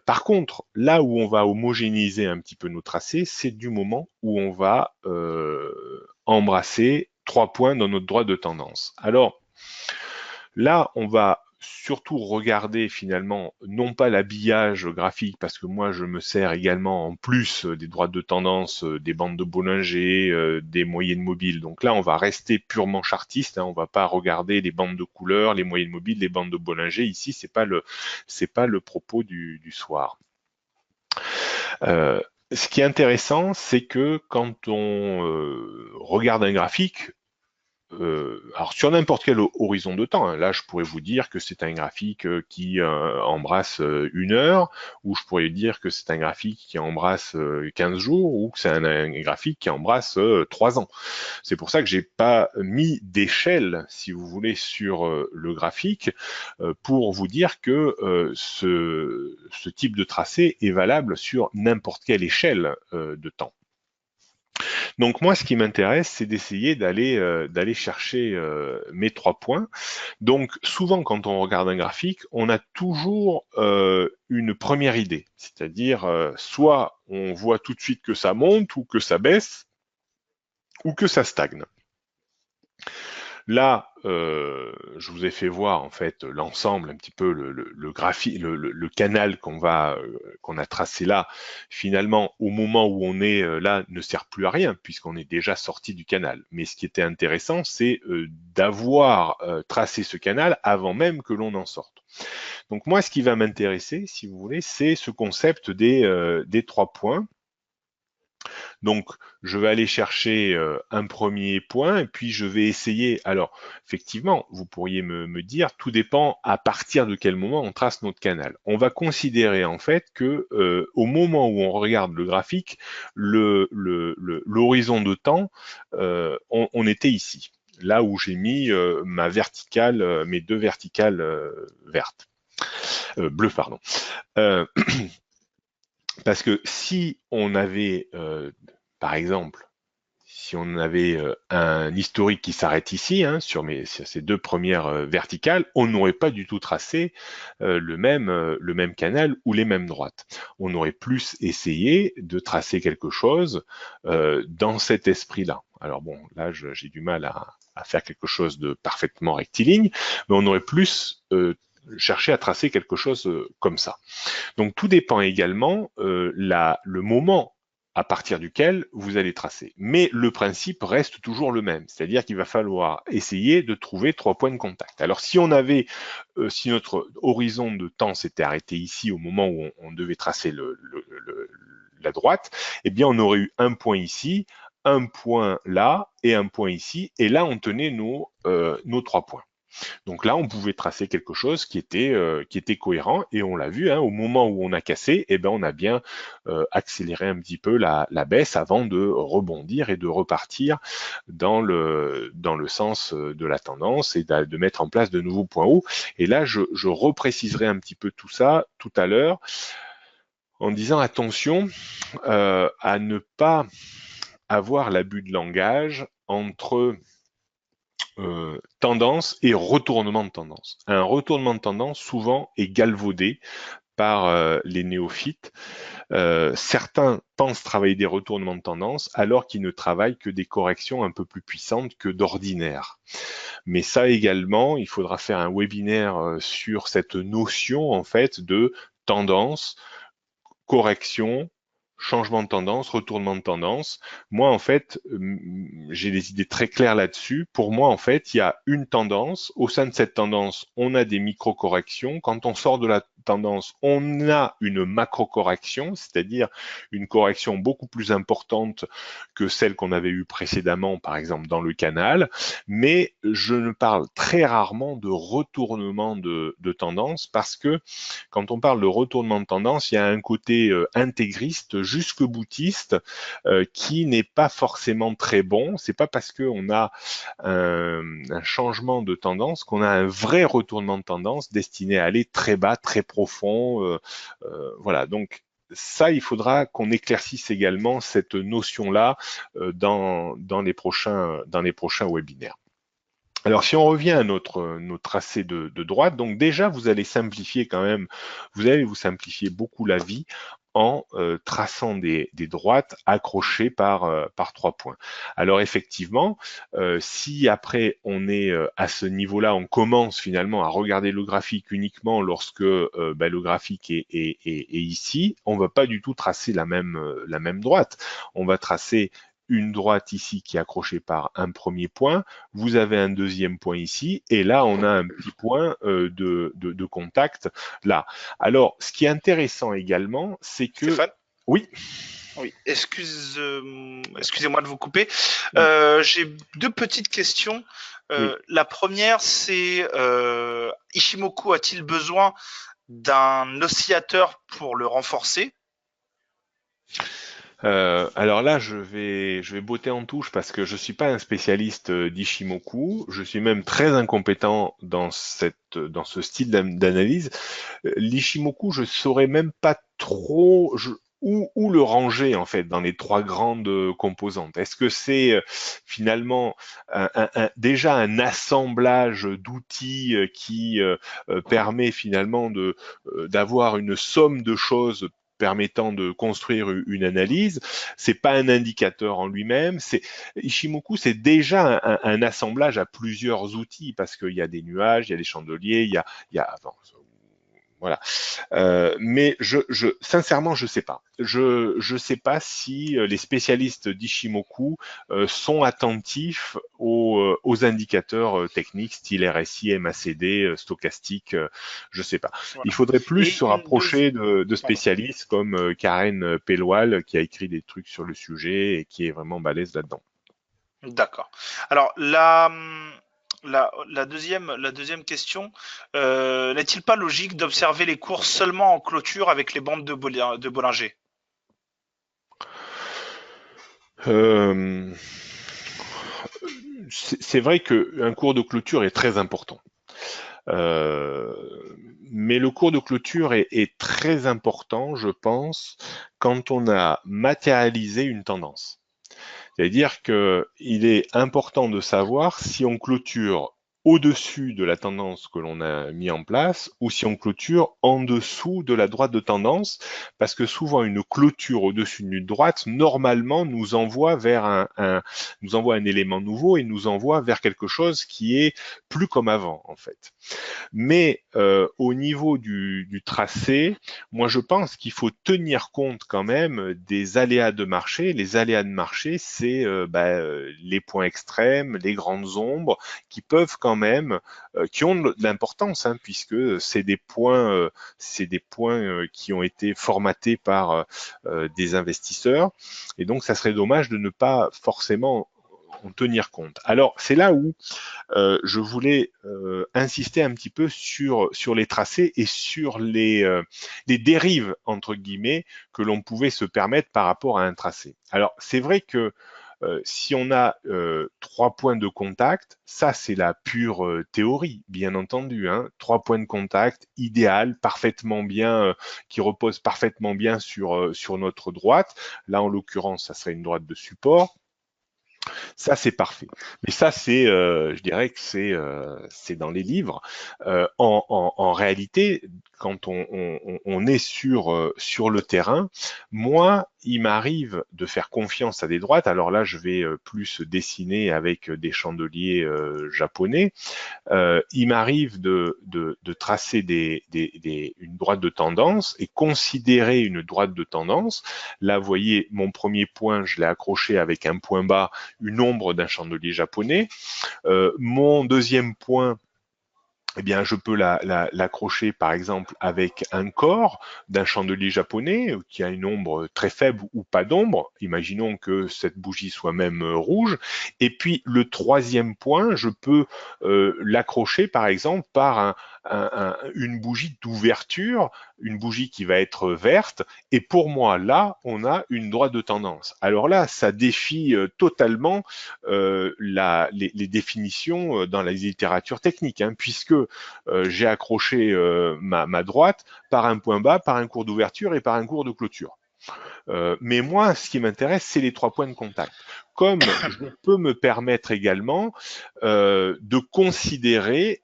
Par contre, là où on va homogénéiser un petit peu nos tracés, c'est du moment où on va embrasser 3 points dans notre droite de tendance. Alors là, on va surtout regarder finalement non pas l'habillage graphique, parce que moi je me sers également en plus des droites de tendance, des bandes de Bollinger, des moyennes mobiles. Donc là, on va rester purement chartiste, hein, on va pas regarder les bandes de couleurs, les moyennes mobiles, les bandes de Bollinger. Ici, c'est pas le propos du soir. Ce qui est intéressant, c'est que quand on regarde un graphique, alors sur n'importe quel horizon de temps, hein, là je pourrais vous dire que c'est un graphique qui embrasse 1 heure, ou je pourrais dire que c'est un graphique qui embrasse 15 jours, ou que c'est un graphique qui embrasse 3 ans. C'est pour ça que j'ai pas mis d'échelle, si vous voulez, sur le graphique, pour vous dire que ce type de tracé est valable sur n'importe quelle échelle de temps. Donc moi, ce qui m'intéresse, c'est d'essayer d'aller chercher mes 3 points. Donc souvent, quand on regarde un graphique, on a toujours une première idée, c'est-à-dire soit on voit tout de suite que ça monte ou que ça baisse ou que ça stagne. Là, je vous ai fait voir en fait l'ensemble, un petit peu le graphique, le canal qu'on a tracé là. Finalement, au moment où on est là, ne sert plus à rien puisqu'on est déjà sorti du canal. Mais ce qui était intéressant, c'est d'avoir tracé ce canal avant même que l'on en sorte. Donc moi, ce qui va m'intéresser, si vous voulez, c'est ce concept des 3 points. Donc, je vais aller chercher un premier point et puis je vais essayer. Alors, effectivement, vous pourriez me dire, tout dépend à partir de quel moment on trace notre canal. On va considérer en fait que au moment où on regarde le graphique, l'horizon de temps, on était ici, là où j'ai mis ma verticale, mes 2 verticales vertes, bleues, pardon. Euh, Parce que si on avait, par exemple, si on avait un historique qui s'arrête ici, hein, sur ces 2 premières verticales, on n'aurait pas du tout tracé le même canal ou les mêmes droites. On aurait plus essayé de tracer quelque chose dans cet esprit-là. Alors bon, là, j'ai du mal à faire quelque chose de parfaitement rectiligne, mais on aurait plus cherché à tracer quelque chose comme ça. Donc tout dépend également le moment à partir duquel vous allez tracer. Mais le principe reste toujours le même, c'est-à-dire qu'il va falloir essayer de trouver 3 points de contact. Alors si on avait, si notre horizon de temps s'était arrêté ici au moment où on devait tracer la droite, eh bien on aurait eu un point ici, un point là et un point ici, et là on tenait nos 3 points. Donc là, on pouvait tracer quelque chose qui était cohérent, et on l'a vu, hein, au moment où on a cassé, eh ben, on a bien accéléré un petit peu la baisse avant de rebondir et de repartir dans le sens de la tendance et de mettre en place de nouveaux points hauts. Et là, je repréciserai un petit peu tout ça tout à l'heure en disant attention à ne pas avoir l'abus de langage entre tendance et retournement de tendance. Un retournement de tendance souvent est galvaudé par les néophytes. Certains pensent travailler des retournements de tendance alors qu'ils ne travaillent que des corrections un peu plus puissantes que d'ordinaire. Mais ça également, il faudra faire un webinaire sur cette notion en fait de tendance, correction, changement de tendance, retournement de tendance. Moi, en fait, j'ai des idées très claires là-dessus. Pour moi, en fait, il y a une tendance. Au sein de cette tendance, on a des micro-corrections. Quand on sort tendance, on a une macro-correction, c'est-à-dire une correction beaucoup plus importante que celle qu'on avait eue précédemment, par exemple dans le canal, mais je ne parle très rarement de retournement de tendance parce que quand on parle de retournement de tendance, il y a un côté intégriste, jusque boutiste, qui n'est pas forcément très bon. C'est pas parce qu'on a un changement de tendance qu'on a un vrai retournement de tendance destiné à aller très bas, très profond. Voilà, donc ça, il faudra qu'on éclaircisse également cette notion-là dans les prochains webinaires. Alors, si on revient à notre tracé de droite, donc déjà, vous allez simplifier quand même, vous allez vous simplifier beaucoup la vie en traçant des droites accrochées par 3 points. Alors effectivement, si après on est à ce niveau-là, on commence finalement à regarder le graphique uniquement lorsque le graphique est ici, on va pas du tout tracer la même droite. On va tracer une droite ici qui est accrochée par un premier point, vous avez un deuxième point ici, et là on a un petit point de contact là. Alors, ce qui est intéressant également, c'est que... Stéphane? Oui. Oui, excusez-moi de vous couper. J'ai deux petites questions. Oui. La première, c'est Ishimoku a-t-il besoin d'un oscillateur pour le renforcer? Alors là, je vais botter en touche parce que je suis pas un spécialiste d'Ishimoku. Je suis même très incompétent dans ce style d'analyse. L'Ishimoku, je saurais même pas trop où le ranger en fait dans les trois grandes composantes. Est-ce que c'est finalement déjà un assemblage d'outils qui permet finalement d'avoir une somme de choses permettant de construire une analyse, c'est pas un indicateur en lui-même. Ishimoku, c'est déjà un assemblage à plusieurs outils parce qu'il y a des nuages, il y a des chandeliers, voilà. Mais sincèrement, je sais pas. Je sais pas si les spécialistes d'Ishimoku sont attentifs aux indicateurs techniques, style RSI, MACD, stochastique. Je sais pas. Voilà. Il faudrait plus Et se une rapprocher de Pardon. spécialistes comme Karen Pelwal qui a écrit des trucs sur le sujet et qui est vraiment balèze là-dedans. D'accord. Alors la deuxième question, n'est-il pas logique d'observer les cours seulement en clôture avec les bandes de Bollinger? Euh, c'est vrai qu'un cours de clôture est très important. Euh, mais le cours de clôture est très important, je pense, quand on a matérialisé une tendance. C'est-à-dire qu'il est important de savoir si on clôture au-dessus de la tendance que l'on a mis en place ou si on clôture en dessous de la droite de tendance, parce que souvent une clôture au-dessus d'une droite, normalement, nous envoie vers nous envoie un élément nouveau et nous envoie vers quelque chose qui est plus comme avant, en fait. Mais au niveau du tracé, moi je pense qu'il faut tenir compte quand même des aléas de marché. Les aléas de marché, c'est les points extrêmes, les grandes ombres, qui peuvent quand même, qui ont de l'importance, hein, puisque c'est des points qui ont été formatés par des investisseurs. Et donc, ça serait dommage de ne pas forcément en tenir compte. Alors, c'est là où je voulais insister un petit peu sur les tracés et sur les dérives, entre guillemets, que l'on pouvait se permettre par rapport à un tracé. Alors, c'est vrai que si on a 3 points de contact, ça c'est la pure théorie, bien entendu. Hein. 3 points de contact, idéal, parfaitement bien, qui repose parfaitement bien sur notre droite. Là, en l'occurrence, ça serait une droite de support. Ça, c'est parfait. Mais ça, je dirais que c'est dans les livres. En réalité, quand on est sur le terrain, moi, il m'arrive de faire confiance à des droites. Alors là, je vais plus dessiner avec des chandeliers japonais. Il m'arrive de tracer une droite de tendance et considérer une droite de tendance. Là, vous voyez, mon premier point, je l'ai accroché avec un point bas, une ombre d'un chandelier japonais. Mon deuxième point, eh bien, je peux l'accrocher par exemple avec un corps d'un chandelier japonais qui a une ombre très faible ou pas d'ombre. Imaginons que cette bougie soit même rouge. Et puis le troisième point, je peux l'accrocher par exemple par une bougie d'ouverture, une bougie qui va être verte. Et pour moi, là, on a une droite de tendance. Alors là, ça défie totalement les définitions dans la littérature technique, hein, puisque j'ai accroché ma droite par un point bas, par un cours d'ouverture et par un cours de clôture. Mais moi, ce qui m'intéresse, c'est les 3 points de contact. Comme je peux me permettre également de considérer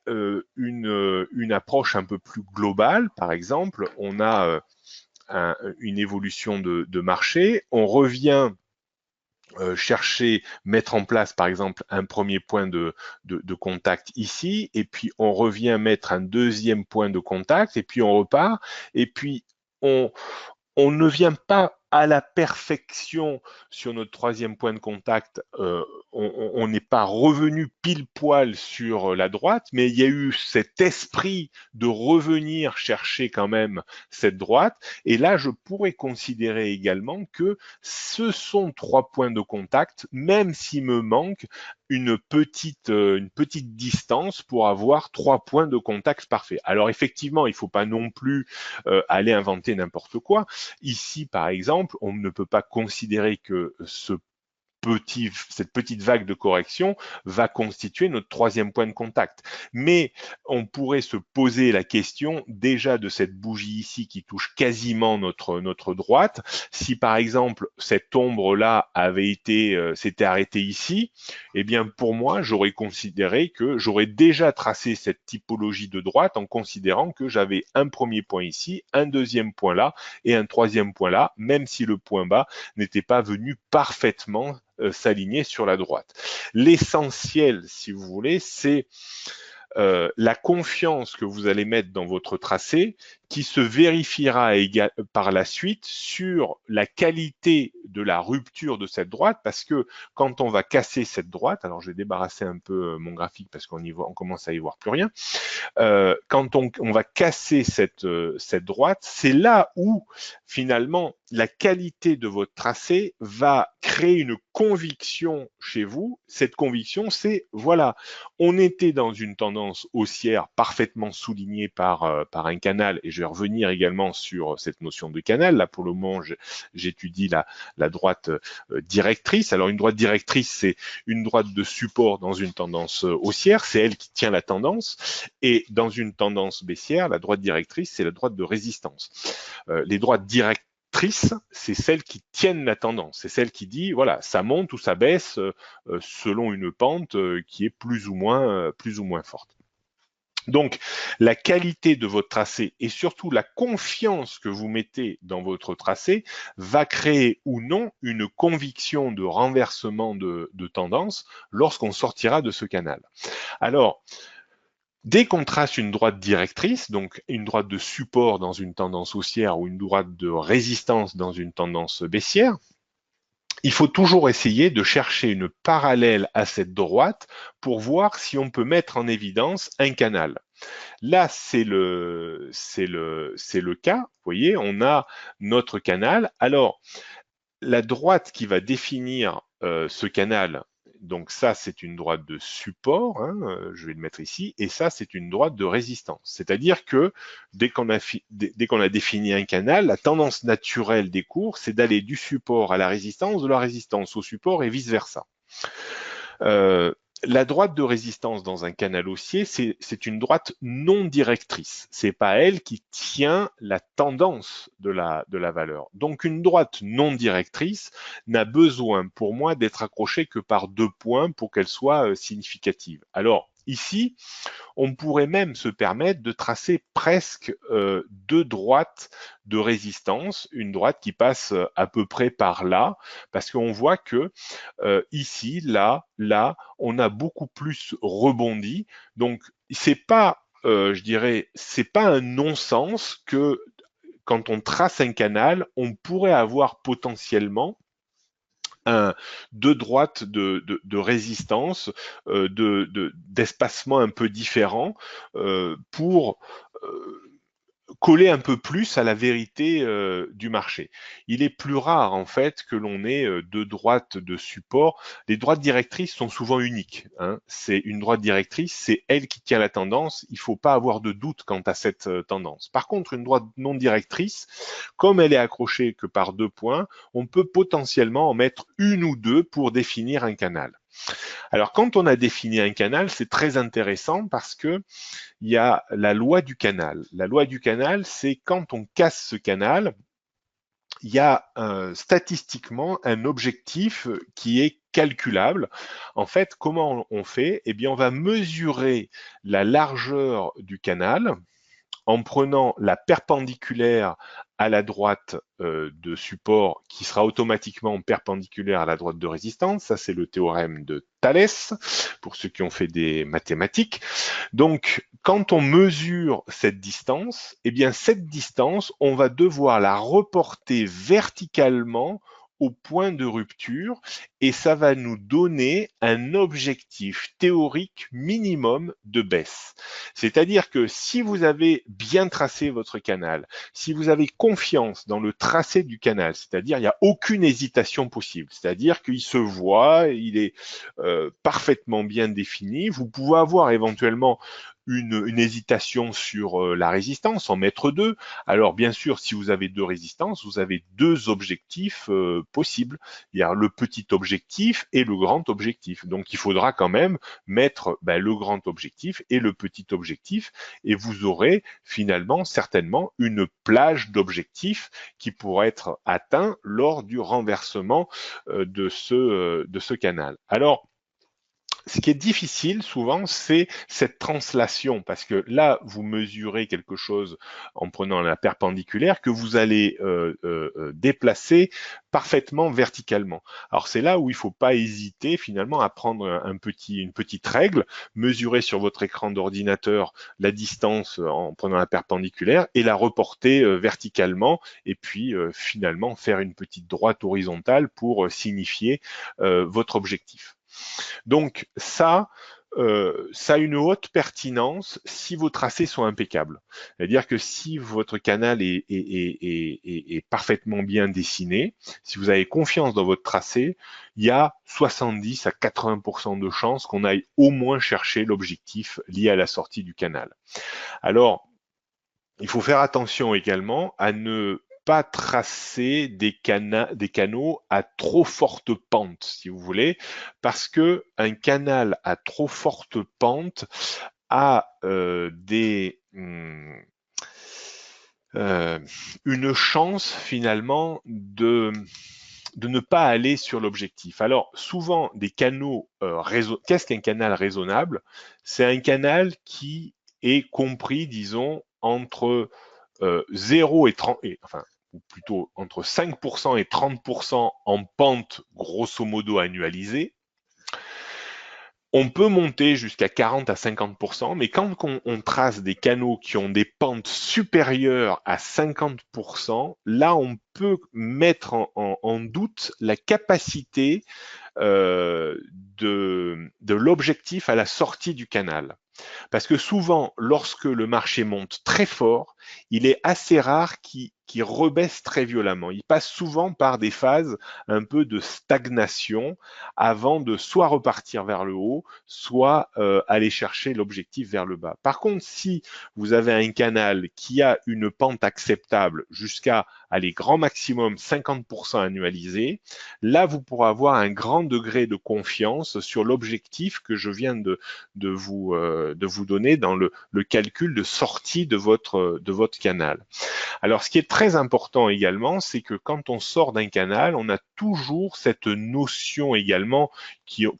une approche un peu plus globale. Par exemple, on a une évolution de marché, on revient chercher, mettre en place par exemple un premier point de contact ici, et puis on revient mettre un deuxième point de contact, et puis on repart, et puis on, on ne vient pas à la perfection sur notre troisième point de contact. On n'est pas revenu pile poil sur la droite, mais il y a eu cet esprit de revenir chercher quand même cette droite. Et là, je pourrais considérer également que ce sont 3 points de contact, même s'il me manque une petite distance pour avoir 3 points de contact parfaits. Alors effectivement, il ne faut pas non plus aller inventer n'importe quoi. Ici, par exemple, on ne peut pas considérer que cette petite vague de correction va constituer notre troisième point de contact. Mais on pourrait se poser la question déjà de cette bougie ici qui touche quasiment notre droite. Si par exemple cette ombre-là s'était arrêtée ici, eh bien pour moi, j'aurais considéré que j'aurais déjà tracé cette typologie de droite en considérant que j'avais un premier point ici, un deuxième point là et un troisième point là, même si le point bas n'était pas venu parfaitement s'aligner sur la droite. L'essentiel, si vous voulez, c'est la confiance que vous allez mettre dans votre tracé qui se vérifiera par la suite sur la qualité de la rupture de cette droite, parce que quand on va casser cette droite, alors je vais débarrasser un peu mon graphique parce on commence à y voir plus rien, quand on va casser cette droite, c'est là où finalement la qualité de votre tracé va créer une conviction chez vous. Cette conviction, c'est voilà, on était dans une tendance haussière parfaitement soulignée par un canal, et je vais revenir également sur cette notion de canal. Là, pour le moment, j'étudie la droite directrice. Alors, une droite directrice, c'est une droite de support dans une tendance haussière, c'est elle qui tient la tendance, et dans une tendance baissière, la droite directrice, c'est la droite de résistance. Les droites directrices, c'est celles qui tiennent la tendance, c'est celle qui dit, voilà, ça monte ou ça baisse selon une pente qui est plus ou moins forte. Donc, la qualité de votre tracé et surtout la confiance que vous mettez dans votre tracé va créer ou non une conviction de renversement de tendance lorsqu'on sortira de ce canal. Alors, dès qu'on trace une droite directrice, donc une droite de support dans une tendance haussière ou une droite de résistance dans une tendance baissière, il faut toujours essayer de chercher une parallèle à cette droite pour voir si on peut mettre en évidence un canal. Là, c'est le cas. Vous voyez, on a notre canal. Alors, la droite qui va définir ce canal, donc ça, c'est une droite de support, hein, je vais le mettre ici, et ça, c'est une droite de résistance. C'est-à-dire que dès qu'on a défini un canal, la tendance naturelle des cours, c'est d'aller du support à la résistance, de la résistance au support et vice-versa. La droite de résistance dans un canal haussier, c'est une droite non directrice. C'est pas elle qui tient la tendance de la valeur. Donc une droite non directrice n'a besoin pour moi d'être accrochée que par 2 points pour qu'elle soit significative. Alors ici, on pourrait même se permettre de tracer presque 2 droites de résistance, une droite qui passe à peu près par là, parce qu'on voit que ici, là, on a beaucoup plus rebondi. Donc, c'est pas, je dirais, c'est pas un non-sens que quand on trace un canal, on pourrait avoir potentiellement deux droites de résistance, d'espacement un peu différents pour coller un peu plus à la vérité du marché. Il est plus rare en fait que l'on ait deux droites de support. Les droites directrices sont souvent uniques, hein. C'est une droite directrice, c'est elle qui tient la tendance. Il ne faut pas avoir de doute quant à cette tendance. Par contre, une droite non directrice, comme elle est accrochée que par 2 points, on peut potentiellement en mettre une ou deux pour définir un canal. Alors, quand on a défini un canal, c'est très intéressant parce que il y a la loi du canal. La loi du canal, c'est quand on casse ce canal, il y a statistiquement un objectif qui est calculable. En fait, comment on fait? Eh bien, on va mesurer la largeur du canal en prenant la perpendiculaire à la droite de support qui sera automatiquement perpendiculaire à la droite de résistance. Ça, c'est le théorème de Thalès, pour ceux qui ont fait des mathématiques. Donc, quand on mesure cette distance, eh bien, cette distance, on va devoir la reporter verticalement au point de rupture et ça va nous donner un objectif théorique minimum de baisse. C'est-à-dire que si vous avez bien tracé votre canal, si vous avez confiance dans le tracé du canal, c'est-à-dire il n'y a aucune hésitation possible, c'est-à-dire qu'il se voit, il est parfaitement bien défini, vous pouvez avoir éventuellement une hésitation sur la résistance, en mettre deux. Alors bien sûr, si vous avez deux résistances, vous avez deux objectifs possibles. Il y a le petit objectif et le grand objectif. Donc il faudra quand même mettre le grand objectif et le petit objectif et vous aurez finalement certainement une plage d'objectifs qui pourra être atteint lors du renversement de ce canal. Alors, ce qui est difficile souvent, c'est cette translation, parce que là, vous mesurez quelque chose en prenant la perpendiculaire que vous allez déplacer parfaitement verticalement. Alors c'est là où il ne faut pas hésiter finalement à prendre une petite règle, mesurer sur votre écran d'ordinateur la distance en prenant la perpendiculaire et la reporter verticalement, et puis finalement faire une petite droite horizontale pour signifier votre objectif. Donc ça a une haute pertinence si vos tracés sont impeccables. C'est-à-dire que si votre canal est parfaitement bien dessiné, si vous avez confiance dans votre tracé, il y a 70 à 80% de chances qu'on aille au moins chercher l'objectif lié à la sortie du canal. Alors, il faut faire attention également à ne pas tracer des canaux à trop forte pente, si vous voulez, parce que un canal à trop forte pente a une chance finalement de ne pas aller sur l'objectif. Alors souvent des canaux qu'est-ce qu'un canal raisonnable? C'est un canal qui est compris, disons, entre 0 et 30, enfin, ou plutôt entre 5% et 30% en pente grosso modo annualisée. On peut monter jusqu'à 40 à 50%, mais quand on trace des canaux qui ont des pentes supérieures à 50%, là on peut mettre en doute la capacité de l'objectif à la sortie du canal. Parce que souvent, lorsque le marché monte très fort, il est assez rare qu'il rebaisse très violemment. Il passe souvent par des phases un peu de stagnation avant de soit repartir vers le haut, soit aller chercher l'objectif vers le bas. Par contre, si vous avez un canal qui a une pente acceptable jusqu'à aller grand maximum 50% annualisé, là, vous pourrez avoir un grand degré de confiance sur l'objectif que je viens de vous donner dans le calcul de sortie de votre canal. Alors, ce qui est très important également, c'est que quand on sort d'un canal, on a toujours cette notion également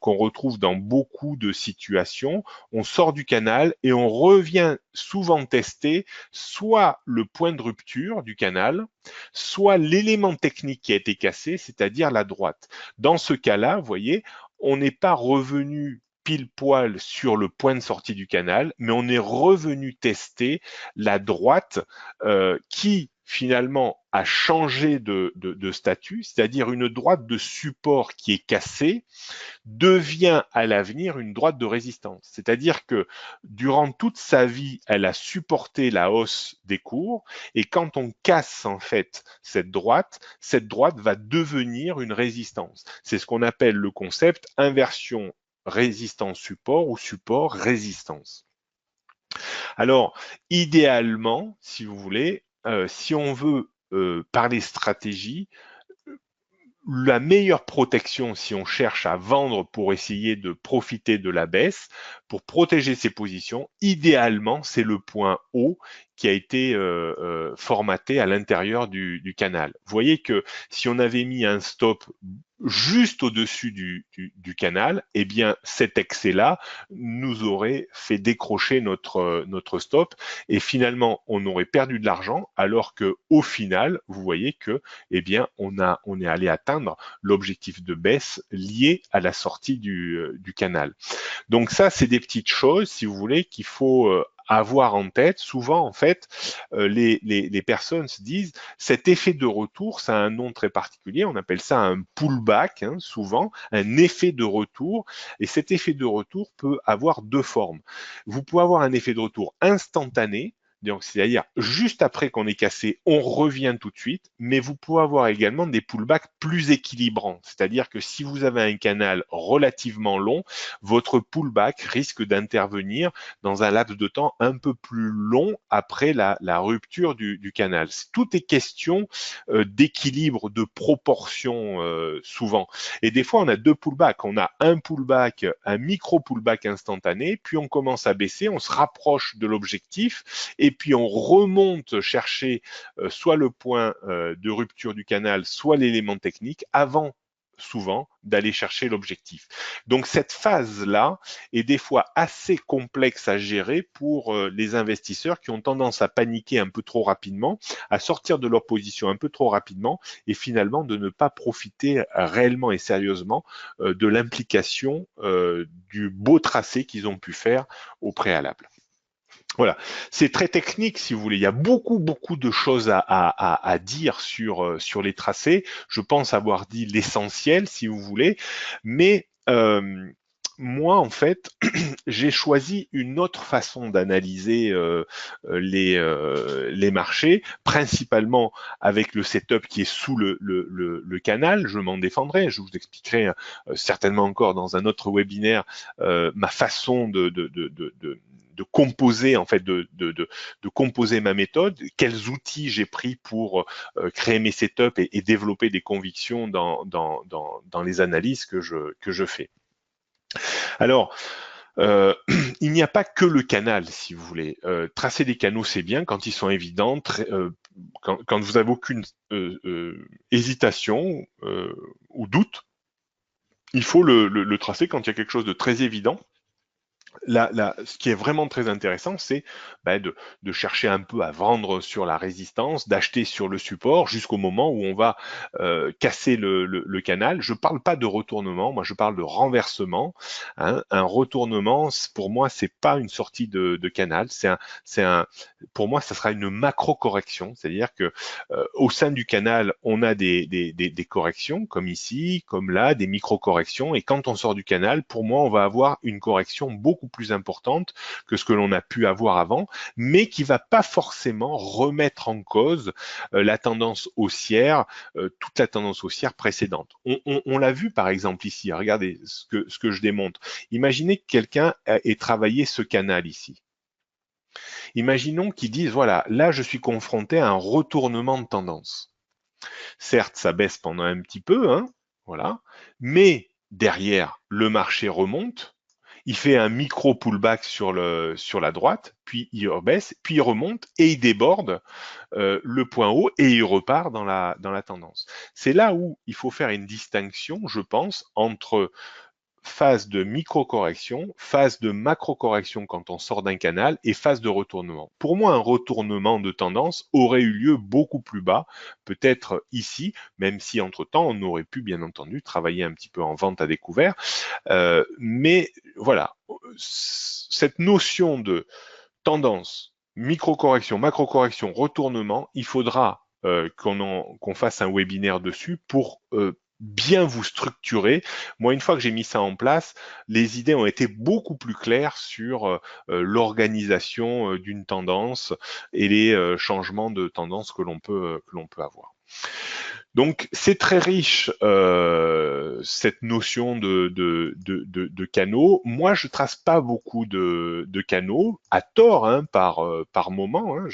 qu'on retrouve dans beaucoup de situations. On sort du canal et on revient souvent tester soit le point de rupture du canal, soit l'élément technique qui a été cassé, c'est-à-dire la droite. Dans ce cas-là, vous voyez, on n'est pas revenu pile poil sur le point de sortie du canal, mais on est revenu tester la droite qui finalement a changé de statut, c'est-à-dire une droite de support qui est cassée devient à l'avenir une droite de résistance. C'est-à-dire que durant toute sa vie, elle a supporté la hausse des cours et quand on casse en fait cette droite va devenir une résistance. C'est ce qu'on appelle le concept inversion résistance-support ou support-résistance. Alors, idéalement, si vous voulez, si on veut parler stratégie, la meilleure protection si on cherche à vendre pour essayer de profiter de la baisse, pour protéger ses positions, idéalement, c'est le point haut qui a été formaté à l'intérieur du canal. Vous voyez que si on avait mis un stop juste au-dessus du canal, eh bien cet excès-là nous aurait fait décrocher notre stop et finalement on aurait perdu de l'argent alors que au final, vous voyez que eh bien on est allé atteindre l'objectif de baisse lié à la sortie du canal. Donc ça, c'est des petites choses, si vous voulez, qu'il faut avoir en tête. Souvent, en fait, les personnes se disent, cet effet de retour, ça a un nom très particulier, on appelle ça un pullback, hein, souvent, un effet de retour. Et cet effet de retour peut avoir deux formes. Vous pouvez avoir un effet de retour instantané, donc, c'est-à-dire, juste après qu'on est cassé, on revient tout de suite, mais vous pouvez avoir également des pullbacks plus équilibrants. C'est-à-dire que si vous avez un canal relativement long, votre pullback risque d'intervenir dans un laps de temps un peu plus long après la rupture du canal. Tout est question d'équilibre, de proportion souvent. Et des fois, on a deux pullbacks. On a un pullback, un micro pullback instantané, puis on commence à baisser, on se rapproche de l'objectif, et puis on remonte chercher soit le point de rupture du canal, soit l'élément technique avant souvent d'aller chercher l'objectif. Donc cette phase-là est des fois assez complexe à gérer pour les investisseurs qui ont tendance à paniquer un peu trop rapidement, à sortir de leur position un peu trop rapidement et finalement de ne pas profiter réellement et sérieusement de l'implication du beau tracé qu'ils ont pu faire au préalable. Voilà, c'est très technique si vous voulez. Il y a beaucoup, beaucoup de choses à dire sur les tracés. Je pense avoir dit l'essentiel si vous voulez, mais moi, en fait, j'ai choisi une autre façon d'analyser les marchés, principalement avec le setup qui est sous le canal. Je m'en défendrai, je vous expliquerai certainement encore dans un autre webinaire ma façon de composer en fait de composer ma méthode, quels outils j'ai pris pour créer mes setups et développer des convictions dans les analyses que je fais. Alors, il n'y a pas que le canal, si vous voulez. Tracer des canaux, c'est bien quand ils sont évidents, quand vous avez aucune hésitation ou doute. Il faut le tracer quand il y a quelque chose de très évident. Ce qui est vraiment très intéressant, c'est de chercher un peu à vendre sur la résistance, d'acheter sur le support jusqu'au moment où on va casser le canal. Je parle pas de retournement, moi je parle de renversement. Hein. Un retournement, pour moi, c'est pas une sortie de canal, pour moi, ça sera une macro-correction, c'est-à-dire que au sein du canal, on a des corrections, comme ici, comme là, des micro-corrections, et quand on sort du canal, pour moi, on va avoir une correction beaucoup plus importante que ce que l'on a pu avoir avant, mais qui va pas forcément remettre en cause la tendance haussière, toute la tendance haussière précédente. On l'a vu par exemple ici, regardez ce que je démontre. Imaginez que quelqu'un ait travaillé ce canal ici. Imaginons qu'ils disent, voilà, là je suis confronté à un retournement de tendance. Certes, ça baisse pendant un petit peu, hein, voilà, mais derrière, le marché remonte, il fait un micro pullback sur la droite, puis il rebaisse, puis il remonte et il déborde le point haut et il repart dans la tendance. C'est là où il faut faire une distinction, je pense, entre phase de micro-correction, phase de macro-correction quand on sort d'un canal et phase de retournement. Pour moi, un retournement de tendance aurait eu lieu beaucoup plus bas, peut-être ici, même si entre-temps, on aurait pu bien entendu travailler un petit peu en vente à découvert. Mais voilà, cette notion de tendance, micro-correction, macro-correction, retournement, il faudra qu'on fasse un webinaire dessus pour bien vous structurer. Moi, une fois que j'ai mis ça en place, les idées ont été beaucoup plus claires sur l'organisation d'une tendance et les changements de tendance que l'on peut avoir. Donc c'est très riche cette notion de canaux. Moi je trace pas beaucoup de canaux, à tort hein, par moment, hein,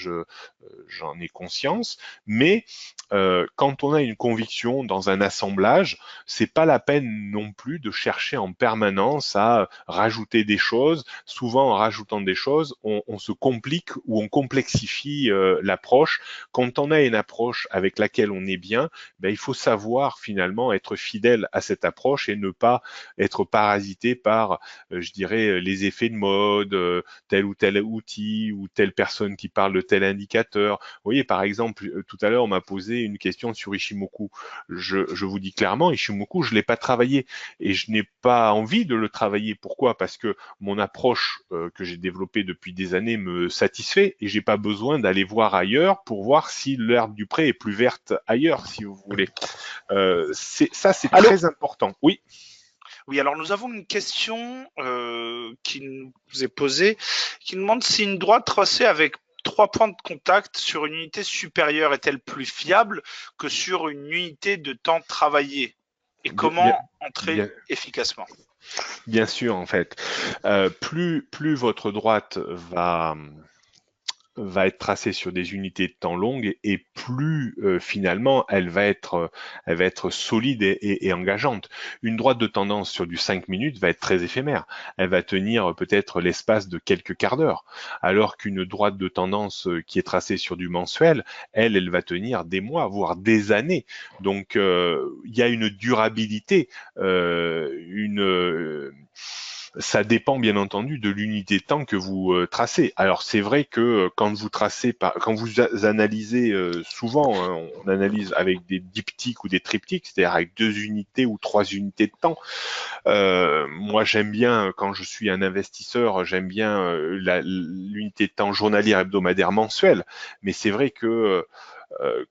j'en ai conscience, mais quand on a une conviction dans un assemblage, c'est pas la peine non plus de chercher en permanence à rajouter des choses. Souvent en rajoutant des choses, on se complique ou on complexifie l'approche. Quand on a une approche avec laquelle on est bien, ben, il faut savoir finalement être fidèle à cette approche et ne pas être parasité par, je dirais, les effets de mode, tel ou tel outil ou telle personne qui parle de tel indicateur. Vous voyez, par exemple, tout à l'heure, on m'a posé une question sur Ishimoku. Je vous dis clairement, Ishimoku, je l'ai pas travaillé et je n'ai pas envie de le travailler. Pourquoi? Parce que mon approche que j'ai développée depuis des années me satisfait et j'ai pas besoin d'aller voir ailleurs pour voir si l'herbe du pré est plus verte ailleurs, si vous voulez. Ça, c'est Allô? très important. Oui. Oui, alors nous avons une question qui nous est posée, qui nous demande si une droite tracée avec 3 points de contact sur une unité supérieure est-elle plus fiable que sur une unité de temps travaillé et Bien, bien, comment entrer bien, efficacement. bien sûr, en fait. Plus votre droite va être tracée sur des unités de temps longues et plus finalement elle va être solide et engageante. Une droite de tendance sur du 5 minutes va être très éphémère. Elle va tenir peut-être l'espace de quelques quarts d'heure, alors qu'une droite de tendance qui est tracée sur du mensuel, elle va tenir des mois, voire des années. Donc il y a une durabilité, ça dépend bien entendu de l'unité de temps que vous tracez. Alors c'est vrai que quand vous quand vous analysez souvent, hein, on analyse avec des diptyques ou des triptyques, c'est-à-dire avec 2 unités ou 3 unités de temps. Moi j'aime bien quand je suis un investisseur, j'aime bien l'unité de temps journalière, hebdomadaire, mensuelle. Mais c'est vrai que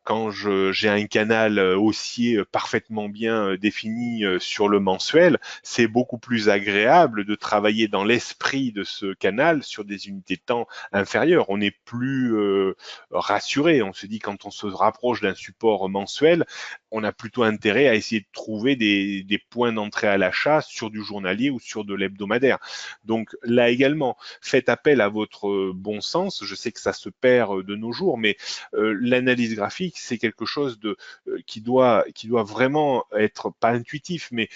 quand j'ai un canal haussier parfaitement bien défini sur le mensuel, c'est beaucoup plus agréable de travailler dans l'esprit de ce canal sur des unités de temps inférieures. On est plus rassuré. On se dit quand on se rapproche d'un support mensuel, on a plutôt intérêt à essayer de trouver des points d'entrée à l'achat sur du journalier ou sur de l'hebdomadaire. Donc là également, faites appel à votre bon sens. Je sais que ça se perd de nos jours, mais l'analyse graphique, c'est quelque chose qui doit vraiment être pas intuitif, mais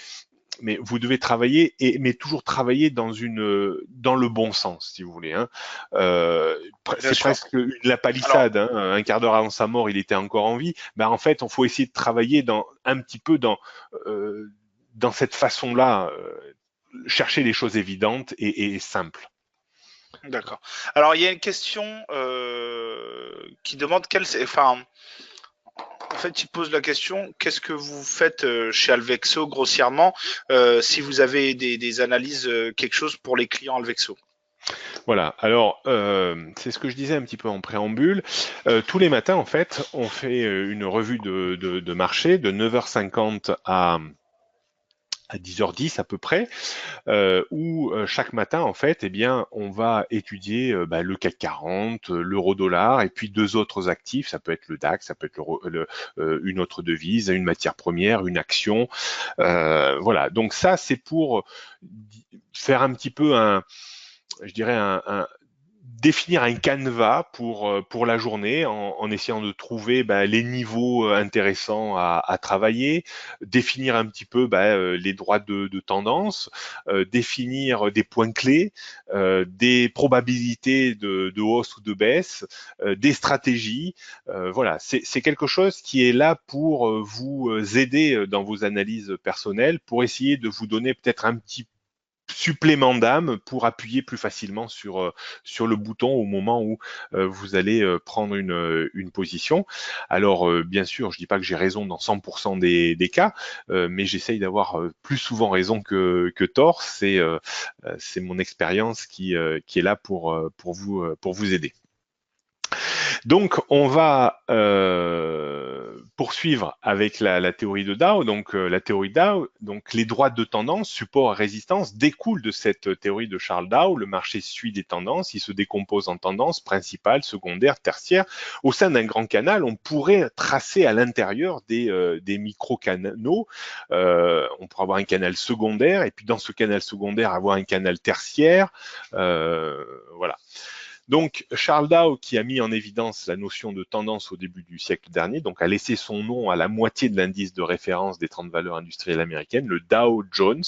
vous devez travailler mais toujours travailler dans le bon sens, si vous voulez. Hein. Bien C'est sûr. presque la Alors, palissade. Hein. Un quart d'heure avant sa mort, il était encore en vie. Ben, en fait, il faut essayer de travailler un petit peu dans cette façon-là, chercher les choses évidentes et simples. d'accord. Alors, il y a une question qui demande enfin, en fait, il pose la question, qu'est-ce que vous faites chez Alvexo grossièrement si vous avez des analyses, quelque chose pour les clients Alvexo. Voilà, alors c'est ce que je disais un petit peu en préambule. Tous les matins, en fait, on fait une revue de marché de 9h50 à 10h10 à peu près, où chaque matin, en fait, eh bien, on va étudier le CAC 40, l'euro-dollar, et puis 2 autres actifs. Ça peut être le DAX, ça peut être une autre devise, une matière première, une action. Voilà, donc ça, c'est pour faire un petit peu je dirais définir un canevas pour la journée en essayant de trouver les niveaux intéressants à travailler, définir un petit peu les droits de tendance, définir des points clés, des probabilités de hausse ou de baisse, des stratégies. Voilà, c'est quelque chose qui est là pour vous aider dans vos analyses personnelles, pour essayer de vous donner peut-être un petit supplément d'âme pour appuyer plus facilement sur le bouton au moment où vous allez prendre une position. Alors bien sûr, je dis pas que j'ai raison dans 100% des cas, mais j'essaye d'avoir plus souvent raison que tort. C'est mon expérience qui est là pour vous aider. Donc, on va poursuivre avec la théorie de Dow. Donc, la théorie Dow, donc les droites de tendance, support et résistance découlent de cette théorie de Charles Dow. Le marché suit des tendances, il se décompose en tendances principales, secondaires, tertiaires. Au sein d'un grand canal, on pourrait tracer à l'intérieur des micro-canaux. On pourrait avoir un canal secondaire, et puis dans ce canal secondaire, avoir un canal tertiaire. Voilà. Donc, Charles Dow, qui a mis en évidence la notion de tendance au début du siècle dernier, donc a laissé son nom à la moitié de l'indice de référence des 30 valeurs industrielles américaines, le Dow Jones.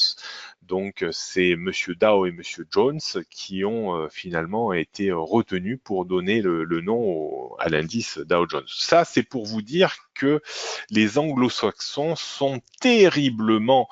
Donc, c'est Monsieur Dow et Monsieur Jones qui ont finalement été retenus pour donner le nom à l'indice Dow Jones. Ça, c'est pour vous dire que les anglo-saxons sont terriblement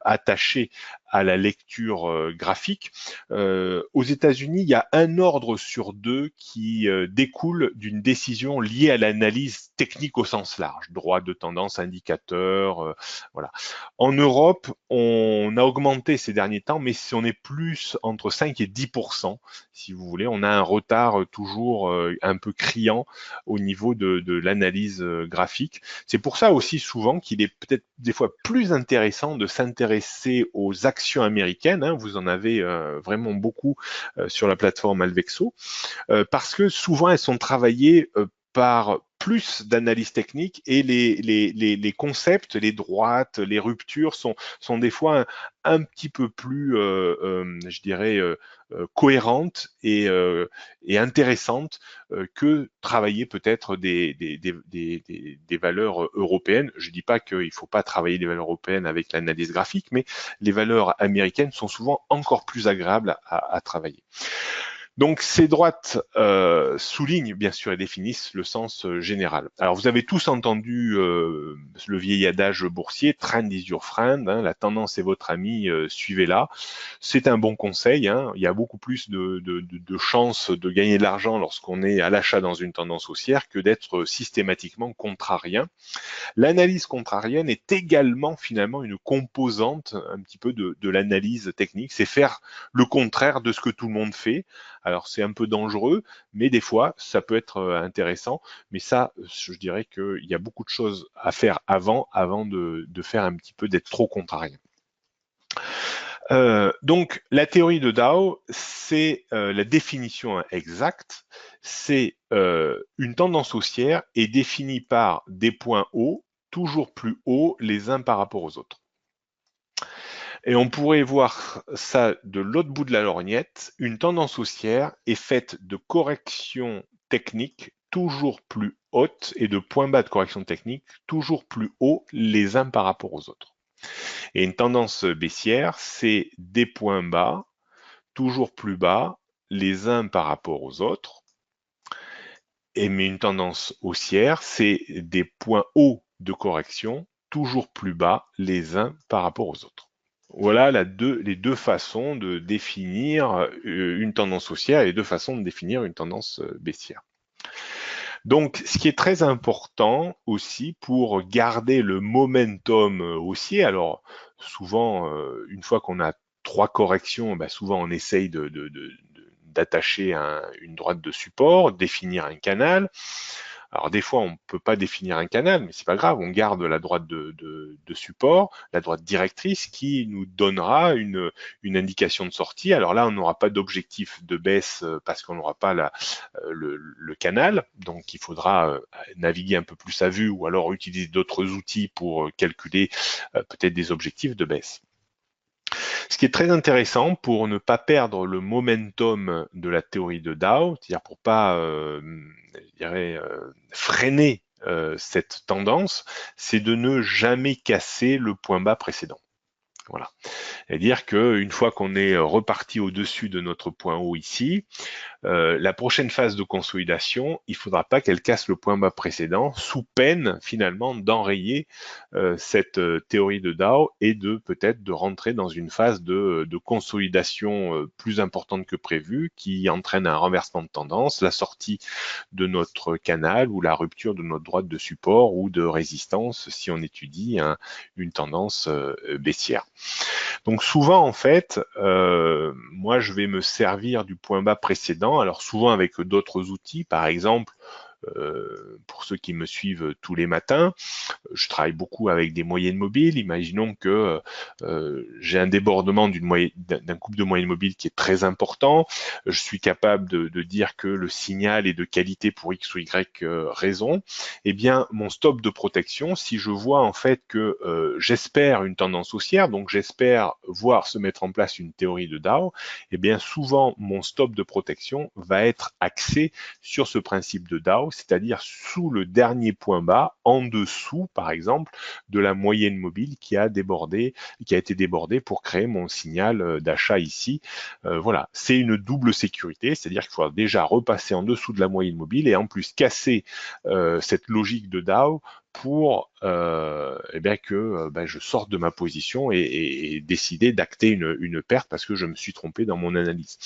attachés à la lecture graphique. Aux États-Unis, il y a un ordre sur deux qui découle d'une décision liée à l'analyse technique au sens large, droit de tendance, indicateur, voilà. En Europe, on a augmenté ces derniers temps, mais si on est plus entre 5 et 10%, si vous voulez, on a un retard toujours un peu criant au niveau de l'analyse graphique. C'est pour ça aussi souvent qu'il est peut-être des fois plus intéressant de s'intéresser aux actions américaines. Hein, vous en avez vraiment beaucoup sur la plateforme Alvexo, parce que souvent elles sont travaillées par plus d'analyse technique et les concepts, les droites, les ruptures sont des fois un petit peu plus, je dirais, cohérentes et intéressantes que travailler peut-être des valeurs européennes. Je dis pas qu'il ne faut pas travailler des valeurs européennes avec l'analyse graphique, mais les valeurs américaines sont souvent encore plus agréables à travailler. Donc ces droites soulignent bien sûr et définissent le sens général. Alors vous avez tous entendu le vieil adage boursier, trend is your friend, hein, la tendance est votre ami, suivez-la. C'est un bon conseil, hein. Il y a beaucoup plus de chances de gagner de l'argent lorsqu'on est à l'achat dans une tendance haussière que d'être systématiquement contrarien. L'analyse contrarienne est également finalement une composante un petit peu de l'analyse technique, c'est faire le contraire de ce que tout le monde fait. Alors c'est un peu dangereux, mais des fois ça peut être intéressant. Mais ça, je dirais qu'il y a beaucoup de choses à faire avant de faire un petit peu d'être trop contrarié. Donc la théorie de Dow, c'est la définition exacte, c'est une tendance haussière est définie par des points hauts, toujours plus hauts les uns par rapport aux autres. Et on pourrait voir ça de l'autre bout de la lorgnette, une tendance haussière est faite de corrections techniques toujours plus hautes et de points bas de correction technique toujours plus hauts les uns par rapport aux autres. Et une tendance baissière, c'est des points bas, toujours plus bas, les uns par rapport aux autres. Mais une tendance haussière, c'est des points hauts de correction, toujours plus bas, les uns par rapport aux autres. Voilà les deux façons de définir une tendance haussière et les deux façons de définir une tendance baissière. Donc, ce qui est très important aussi pour garder le momentum haussier, alors souvent, une fois qu'on a trois corrections, souvent on essaye d'attacher une droite de support, définir un canal. Alors des fois, on ne peut pas définir un canal, mais c'est pas grave, on garde la droite de support, la droite directrice qui nous donnera une indication de sortie. Alors là, on n'aura pas d'objectif de baisse parce qu'on n'aura pas le canal, donc il faudra naviguer un peu plus à vue ou alors utiliser d'autres outils pour calculer peut-être des objectifs de baisse. Ce qui est très intéressant pour ne pas perdre le momentum de la théorie de Dow, c'est-à-dire pour pas freiner cette tendance, c'est de ne jamais casser le point bas précédent. Voilà. C'est-à-dire qu'une fois qu'on est reparti au-dessus de notre point haut ici, la prochaine phase de consolidation, il ne faudra pas qu'elle casse le point bas précédent, sous peine finalement d'enrayer cette théorie de Dow et de peut-être de rentrer dans une phase de consolidation plus importante que prévu, qui entraîne un renversement de tendance, la sortie de notre canal ou la rupture de notre droite de support ou de résistance si on étudie une tendance baissière. Donc souvent en fait, moi je vais me servir du point bas précédent, alors souvent avec d'autres outils, par exemple pour ceux qui me suivent tous les matins, je travaille beaucoup avec des moyennes mobiles. Imaginons que j'ai un débordement d'un couple de moyennes mobiles qui est très important. Je suis capable de dire que le signal est de qualité pour X ou Y raison. Eh bien, mon stop de protection, si je vois en fait que j'espère une tendance haussière, donc j'espère voir se mettre en place une théorie de Dow, eh bien souvent mon stop de protection va être axé sur ce principe de Dow, c'est-à-dire sous le dernier point bas, en dessous par exemple de la moyenne mobile qui a été débordée pour créer mon signal d'achat ici. Voilà, c'est une double sécurité, c'est-à-dire qu'il faudra déjà repasser en dessous de la moyenne mobile et en plus casser cette logique de Dow pour eh bien que je sorte de ma position et décider d'acter une perte parce que je me suis trompé dans mon analyse.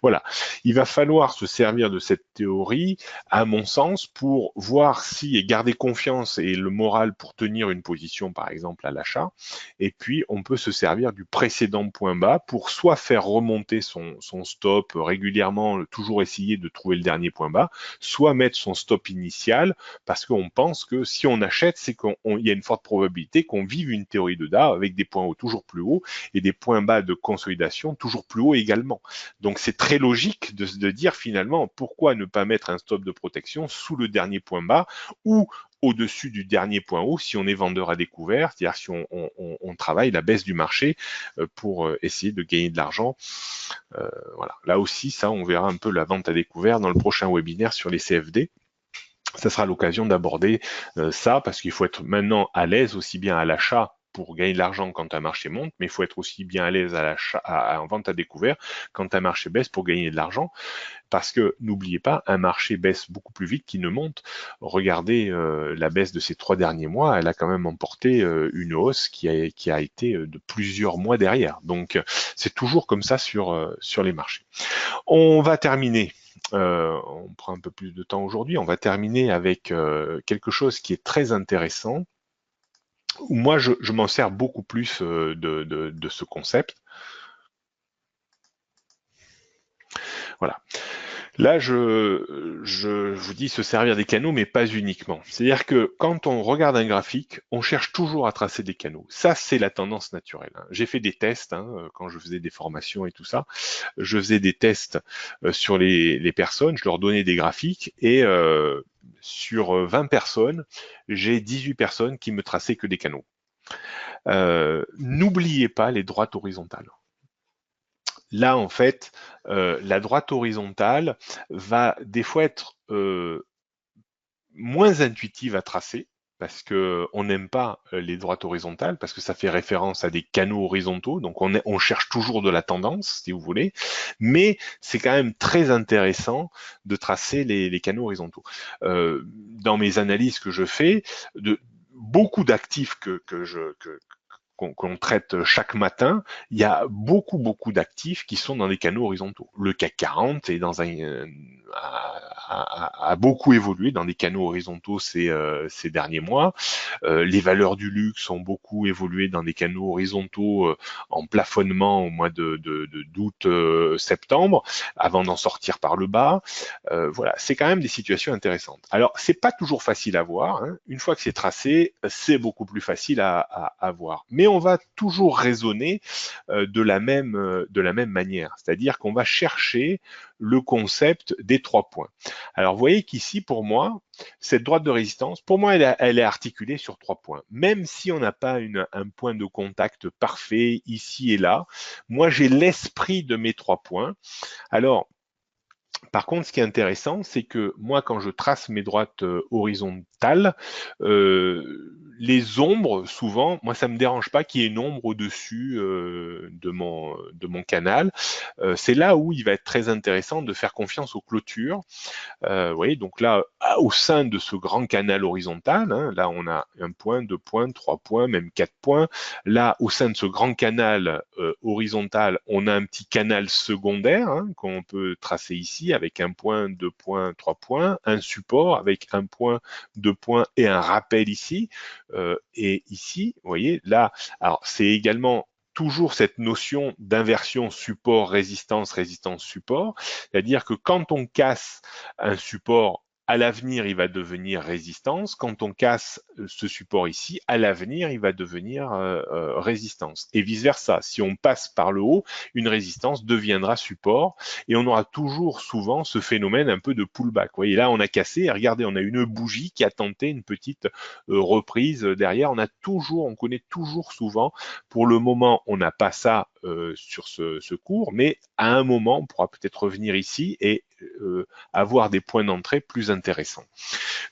Voilà, il va falloir se servir de cette théorie, à mon sens, pour voir si et garder confiance et le moral pour tenir une position, par exemple, à l'achat. Et puis, on peut se servir du précédent point bas pour soit faire remonter son stop régulièrement, toujours essayer de trouver le dernier point bas, soit mettre son stop initial parce qu'on pense que si on achète, c'est qu'il y a une forte probabilité qu'on vive une théorie de Dow avec des points hauts toujours plus hauts et des points bas de consolidation toujours plus hauts également. Donc c'est très logique de dire finalement pourquoi ne pas mettre un stop de protection sous le dernier point bas ou au-dessus du dernier point haut si on est vendeur à découvert, c'est-à-dire si on travaille la baisse du marché pour essayer de gagner de l'argent. Voilà. Là aussi, ça, on verra un peu la vente à découvert dans le prochain webinaire sur les CFD. Ça sera l'occasion d'aborder ça parce qu'il faut être maintenant à l'aise aussi bien à l'achat pour gagner de l'argent quand un marché monte, mais il faut être aussi bien à l'aise à l'achat, en vente à découvert quand un marché baisse pour gagner de l'argent. Parce que n'oubliez pas, un marché baisse beaucoup plus vite qu'il ne monte. Regardez la baisse de ces 3 derniers mois, elle a quand même emporté une hausse qui a été de plusieurs mois derrière. Donc c'est toujours comme ça sur les marchés. On va terminer. On prend un peu plus de temps aujourd'hui. On va terminer avec quelque chose qui est très intéressant. Moi, je m'en sers beaucoup plus de ce concept. Voilà. Là, je vous dis se servir des canaux, mais pas uniquement. C'est-à-dire que quand on regarde un graphique, on cherche toujours à tracer des canaux. Ça, c'est la tendance naturelle. J'ai fait des tests quand je faisais des formations et tout ça. Je faisais des tests sur les personnes, je leur donnais des graphiques et sur 20 personnes, j'ai 18 personnes qui me traçaient que des canaux. N'oubliez pas les droites horizontales. Là, en fait, la droite horizontale va des fois être moins intuitive à tracer parce que on n'aime pas les droites horizontales parce que ça fait référence à des canaux horizontaux, donc on cherche toujours de la tendance, si vous voulez, mais c'est quand même très intéressant de tracer les canaux horizontaux. Dans mes analyses que je fais, beaucoup d'actifs que qu'on traite chaque matin, il y a beaucoup d'actifs qui sont dans des canaux horizontaux. Le CAC 40 est a beaucoup évolué dans des canaux horizontaux ces derniers mois. Les valeurs du luxe ont beaucoup évolué dans des canaux horizontaux en plafonnement au mois d'août, septembre, avant d'en sortir par le bas. Voilà, c'est quand même des situations intéressantes. Alors, c'est pas toujours facile à voir. Une fois que c'est tracé, c'est beaucoup plus facile à voir. Mais on va toujours raisonner de la même manière, c'est-à-dire qu'on va chercher le concept des 3 points. Alors, vous voyez qu'ici, pour moi, cette droite de résistance, pour moi, elle est articulée sur 3 points. Même si on n'a pas un point de contact parfait ici et là, moi, j'ai l'esprit de mes 3 points. Alors, par contre, ce qui est intéressant, c'est que moi, quand je trace mes droites horizontales, les ombres, souvent, moi, ça me dérange pas qu'il y ait une ombre au-dessus de mon canal. C'est là où il va être très intéressant de faire confiance aux clôtures. Vous voyez, donc là, au sein de ce grand canal horizontal, là, on a 1 point, 2 points, 3 points, même 4 points. Là, au sein de ce grand canal horizontal, on a un petit canal secondaire qu'on peut tracer ici avec 1 point, 2 points, 3 points, un support avec 1 point, 2 points et un rappel ici. Et ici, vous voyez, là, alors c'est également toujours cette notion d'inversion support-résistance, résistance-support, c'est-à-dire que quand on casse un support, à l'avenir, il va devenir résistance. Quand on casse ce support ici, à l'avenir, il va devenir résistance. Et vice-versa, si on passe par le haut, une résistance deviendra support. Et on aura toujours souvent ce phénomène un peu de pullback. Vous voyez, là, on a cassé. Et regardez, on a une bougie qui a tenté une petite reprise derrière. On connaît toujours souvent. Pour le moment, on n'a pas ça sur ce cours, mais à un moment, on pourra peut-être revenir ici et avoir des points d'entrée plus intéressants.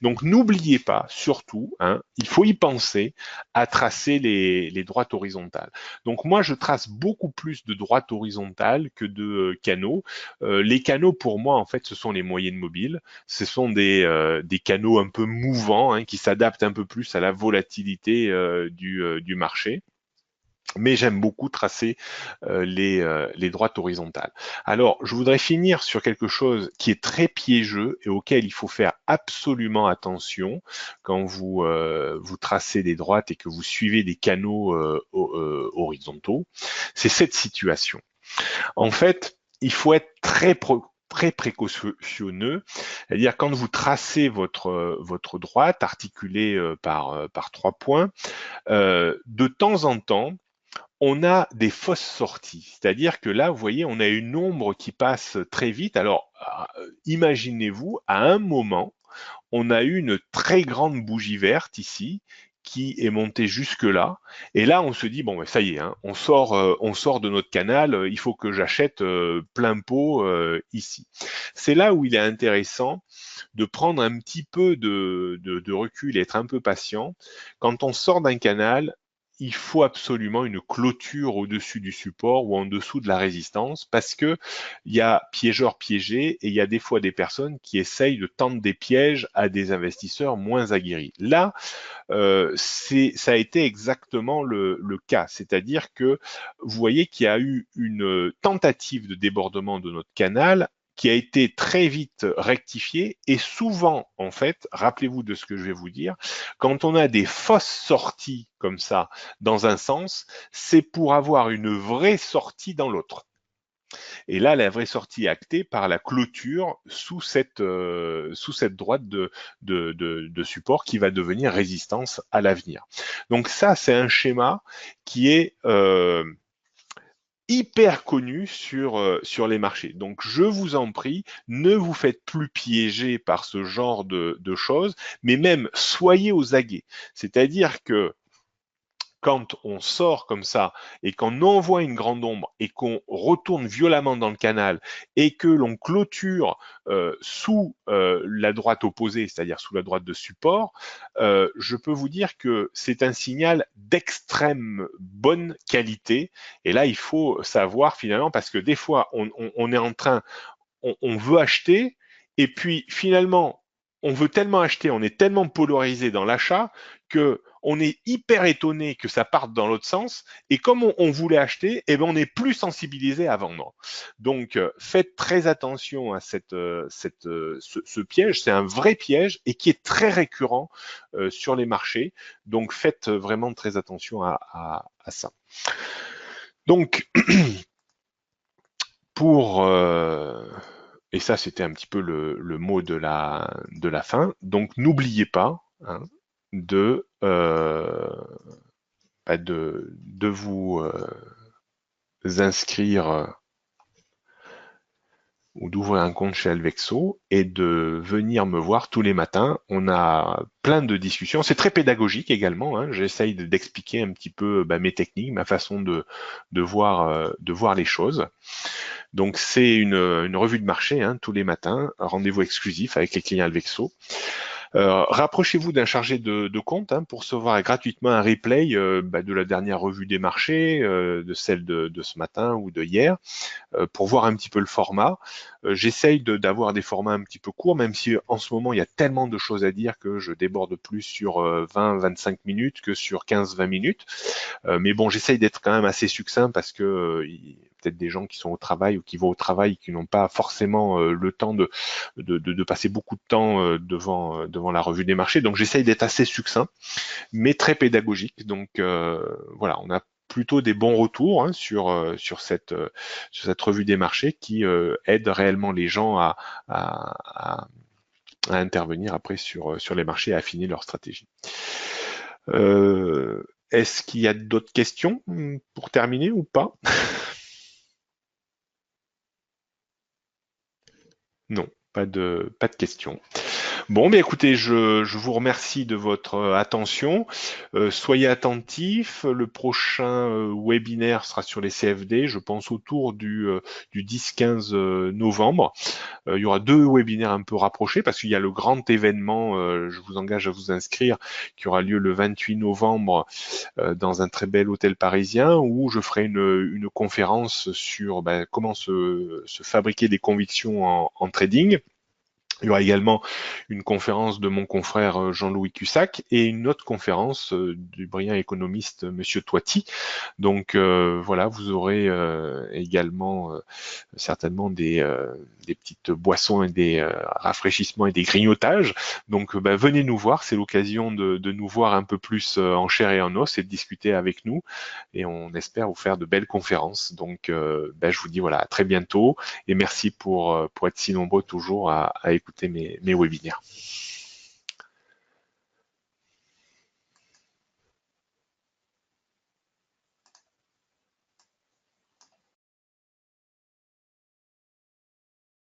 Donc n'oubliez pas, surtout, il faut y penser à tracer les droites horizontales. Donc moi, je trace beaucoup plus de droites horizontales que de canaux. Les canaux, pour moi, en fait, ce sont les moyennes mobiles. Ce sont des canaux un peu mouvants qui s'adaptent un peu plus à la volatilité du marché. Mais j'aime beaucoup tracer les droites horizontales. Alors, je voudrais finir sur quelque chose qui est très piégeux et auquel il faut faire absolument attention quand vous tracez des droites et que vous suivez des canaux horizontaux. C'est cette situation. En fait, il faut être très précautionneux, c'est-à-dire quand vous tracez votre droite articulée par 3 points, de temps en temps, on a des fausses sorties. C'est-à-dire que là, vous voyez, on a une ombre qui passe très vite. Alors, imaginez-vous, à un moment, on a eu une très grande bougie verte ici qui est montée jusque là. Et là, on se dit, bon, ça y est, on sort de notre canal, il faut que j'achète plein pot ici. C'est là où il est intéressant de prendre un petit peu de recul et être un peu patient. Quand on sort d'un canal, il faut absolument une clôture au-dessus du support ou en dessous de la résistance parce que il y a piégeurs piégés et il y a des fois des personnes qui essayent de tendre des pièges à des investisseurs moins aguerris. Là, ça a été exactement le cas, c'est-à-dire que vous voyez qu'il y a eu une tentative de débordement de notre canal qui a été très vite rectifié et souvent, en fait, rappelez-vous de ce que je vais vous dire, quand on a des fausses sorties comme ça dans un sens, c'est pour avoir une vraie sortie dans l'autre. Et là, la vraie sortie est actée par la clôture sous cette droite de support qui va devenir résistance à l'avenir. Donc ça, c'est un schéma qui est hyper connu sur les marchés. Donc je vous en prie, ne vous faites plus piéger par ce genre de choses, mais même soyez aux aguets. C'est-à-dire que quand on sort comme ça et qu'on envoie une grande ombre et qu'on retourne violemment dans le canal et que l'on clôture sous la droite opposée, c'est-à-dire sous la droite de support, je peux vous dire que c'est un signal d'extrême bonne qualité. Et là, il faut savoir finalement, parce que des fois, on est en train, on veut acheter, et puis finalement, on veut tellement acheter, on est tellement polarisé dans l'achat que on est hyper étonné que ça parte dans l'autre sens, et comme on voulait acheter, eh ben on est plus sensibilisé à vendre. Donc faites très attention à ce piège, c'est un vrai piège et qui est très récurrent sur les marchés. Donc faites vraiment très attention à ça. Donc pour et ça c'était un petit peu le mot de la fin. Donc n'oubliez pas de vous inscrire ou d'ouvrir un compte chez Alvexo et de venir me voir tous les matins. On a plein de discussions. C'est très pédagogique également. J'essaye d'expliquer un petit peu mes techniques, ma façon de voir les choses. Donc c'est une revue de marché tous les matins, un rendez-vous exclusif avec les clients Alvexo. Rapprochez-vous d'un chargé de compte pour recevoir gratuitement un replay de la dernière revue des marchés, de celle de ce matin ou de hier, pour voir un petit peu le format. J'essaye d'avoir des formats un petit peu courts, même si en ce moment il y a tellement de choses à dire que je déborde plus sur 20-25 minutes que sur 15-20 minutes. Mais bon, j'essaye d'être quand même assez succinct parce que peut-être des gens qui sont au travail ou qui vont au travail qui n'ont pas forcément le temps de passer beaucoup de temps devant la revue des marchés. Donc j'essaye d'être assez succinct, mais très pédagogique. Donc voilà, on a plutôt des bons retours sur cette revue des marchés qui aide réellement les gens à à intervenir après sur les marchés et à affiner leur stratégie. Est-ce qu'il y a d'autres questions pour terminer ou pas? Non, pas de questions. Bon, bien écoutez, je vous remercie de votre attention. Soyez attentifs. Le prochain webinaire sera sur les CFD, je pense autour du 10-15 novembre. Il y aura deux webinaires un peu rapprochés parce qu'il y a le grand événement, je vous engage à vous inscrire, qui aura lieu le 28 novembre dans un très bel hôtel parisien où je ferai une conférence sur comment se fabriquer des convictions en trading. Il y aura également une conférence de mon confrère Jean-Louis Cussac et une autre conférence du brillant économiste Monsieur Toiti. Donc voilà, vous aurez également certainement des petites boissons et des rafraîchissements et des grignotages. Donc venez nous voir, c'est l'occasion de nous voir un peu plus en chair et en os et de discuter avec nous. Et on espère vous faire de belles conférences. Donc je vous dis voilà, à très bientôt et merci pour être si nombreux toujours à écouter mes webinaires.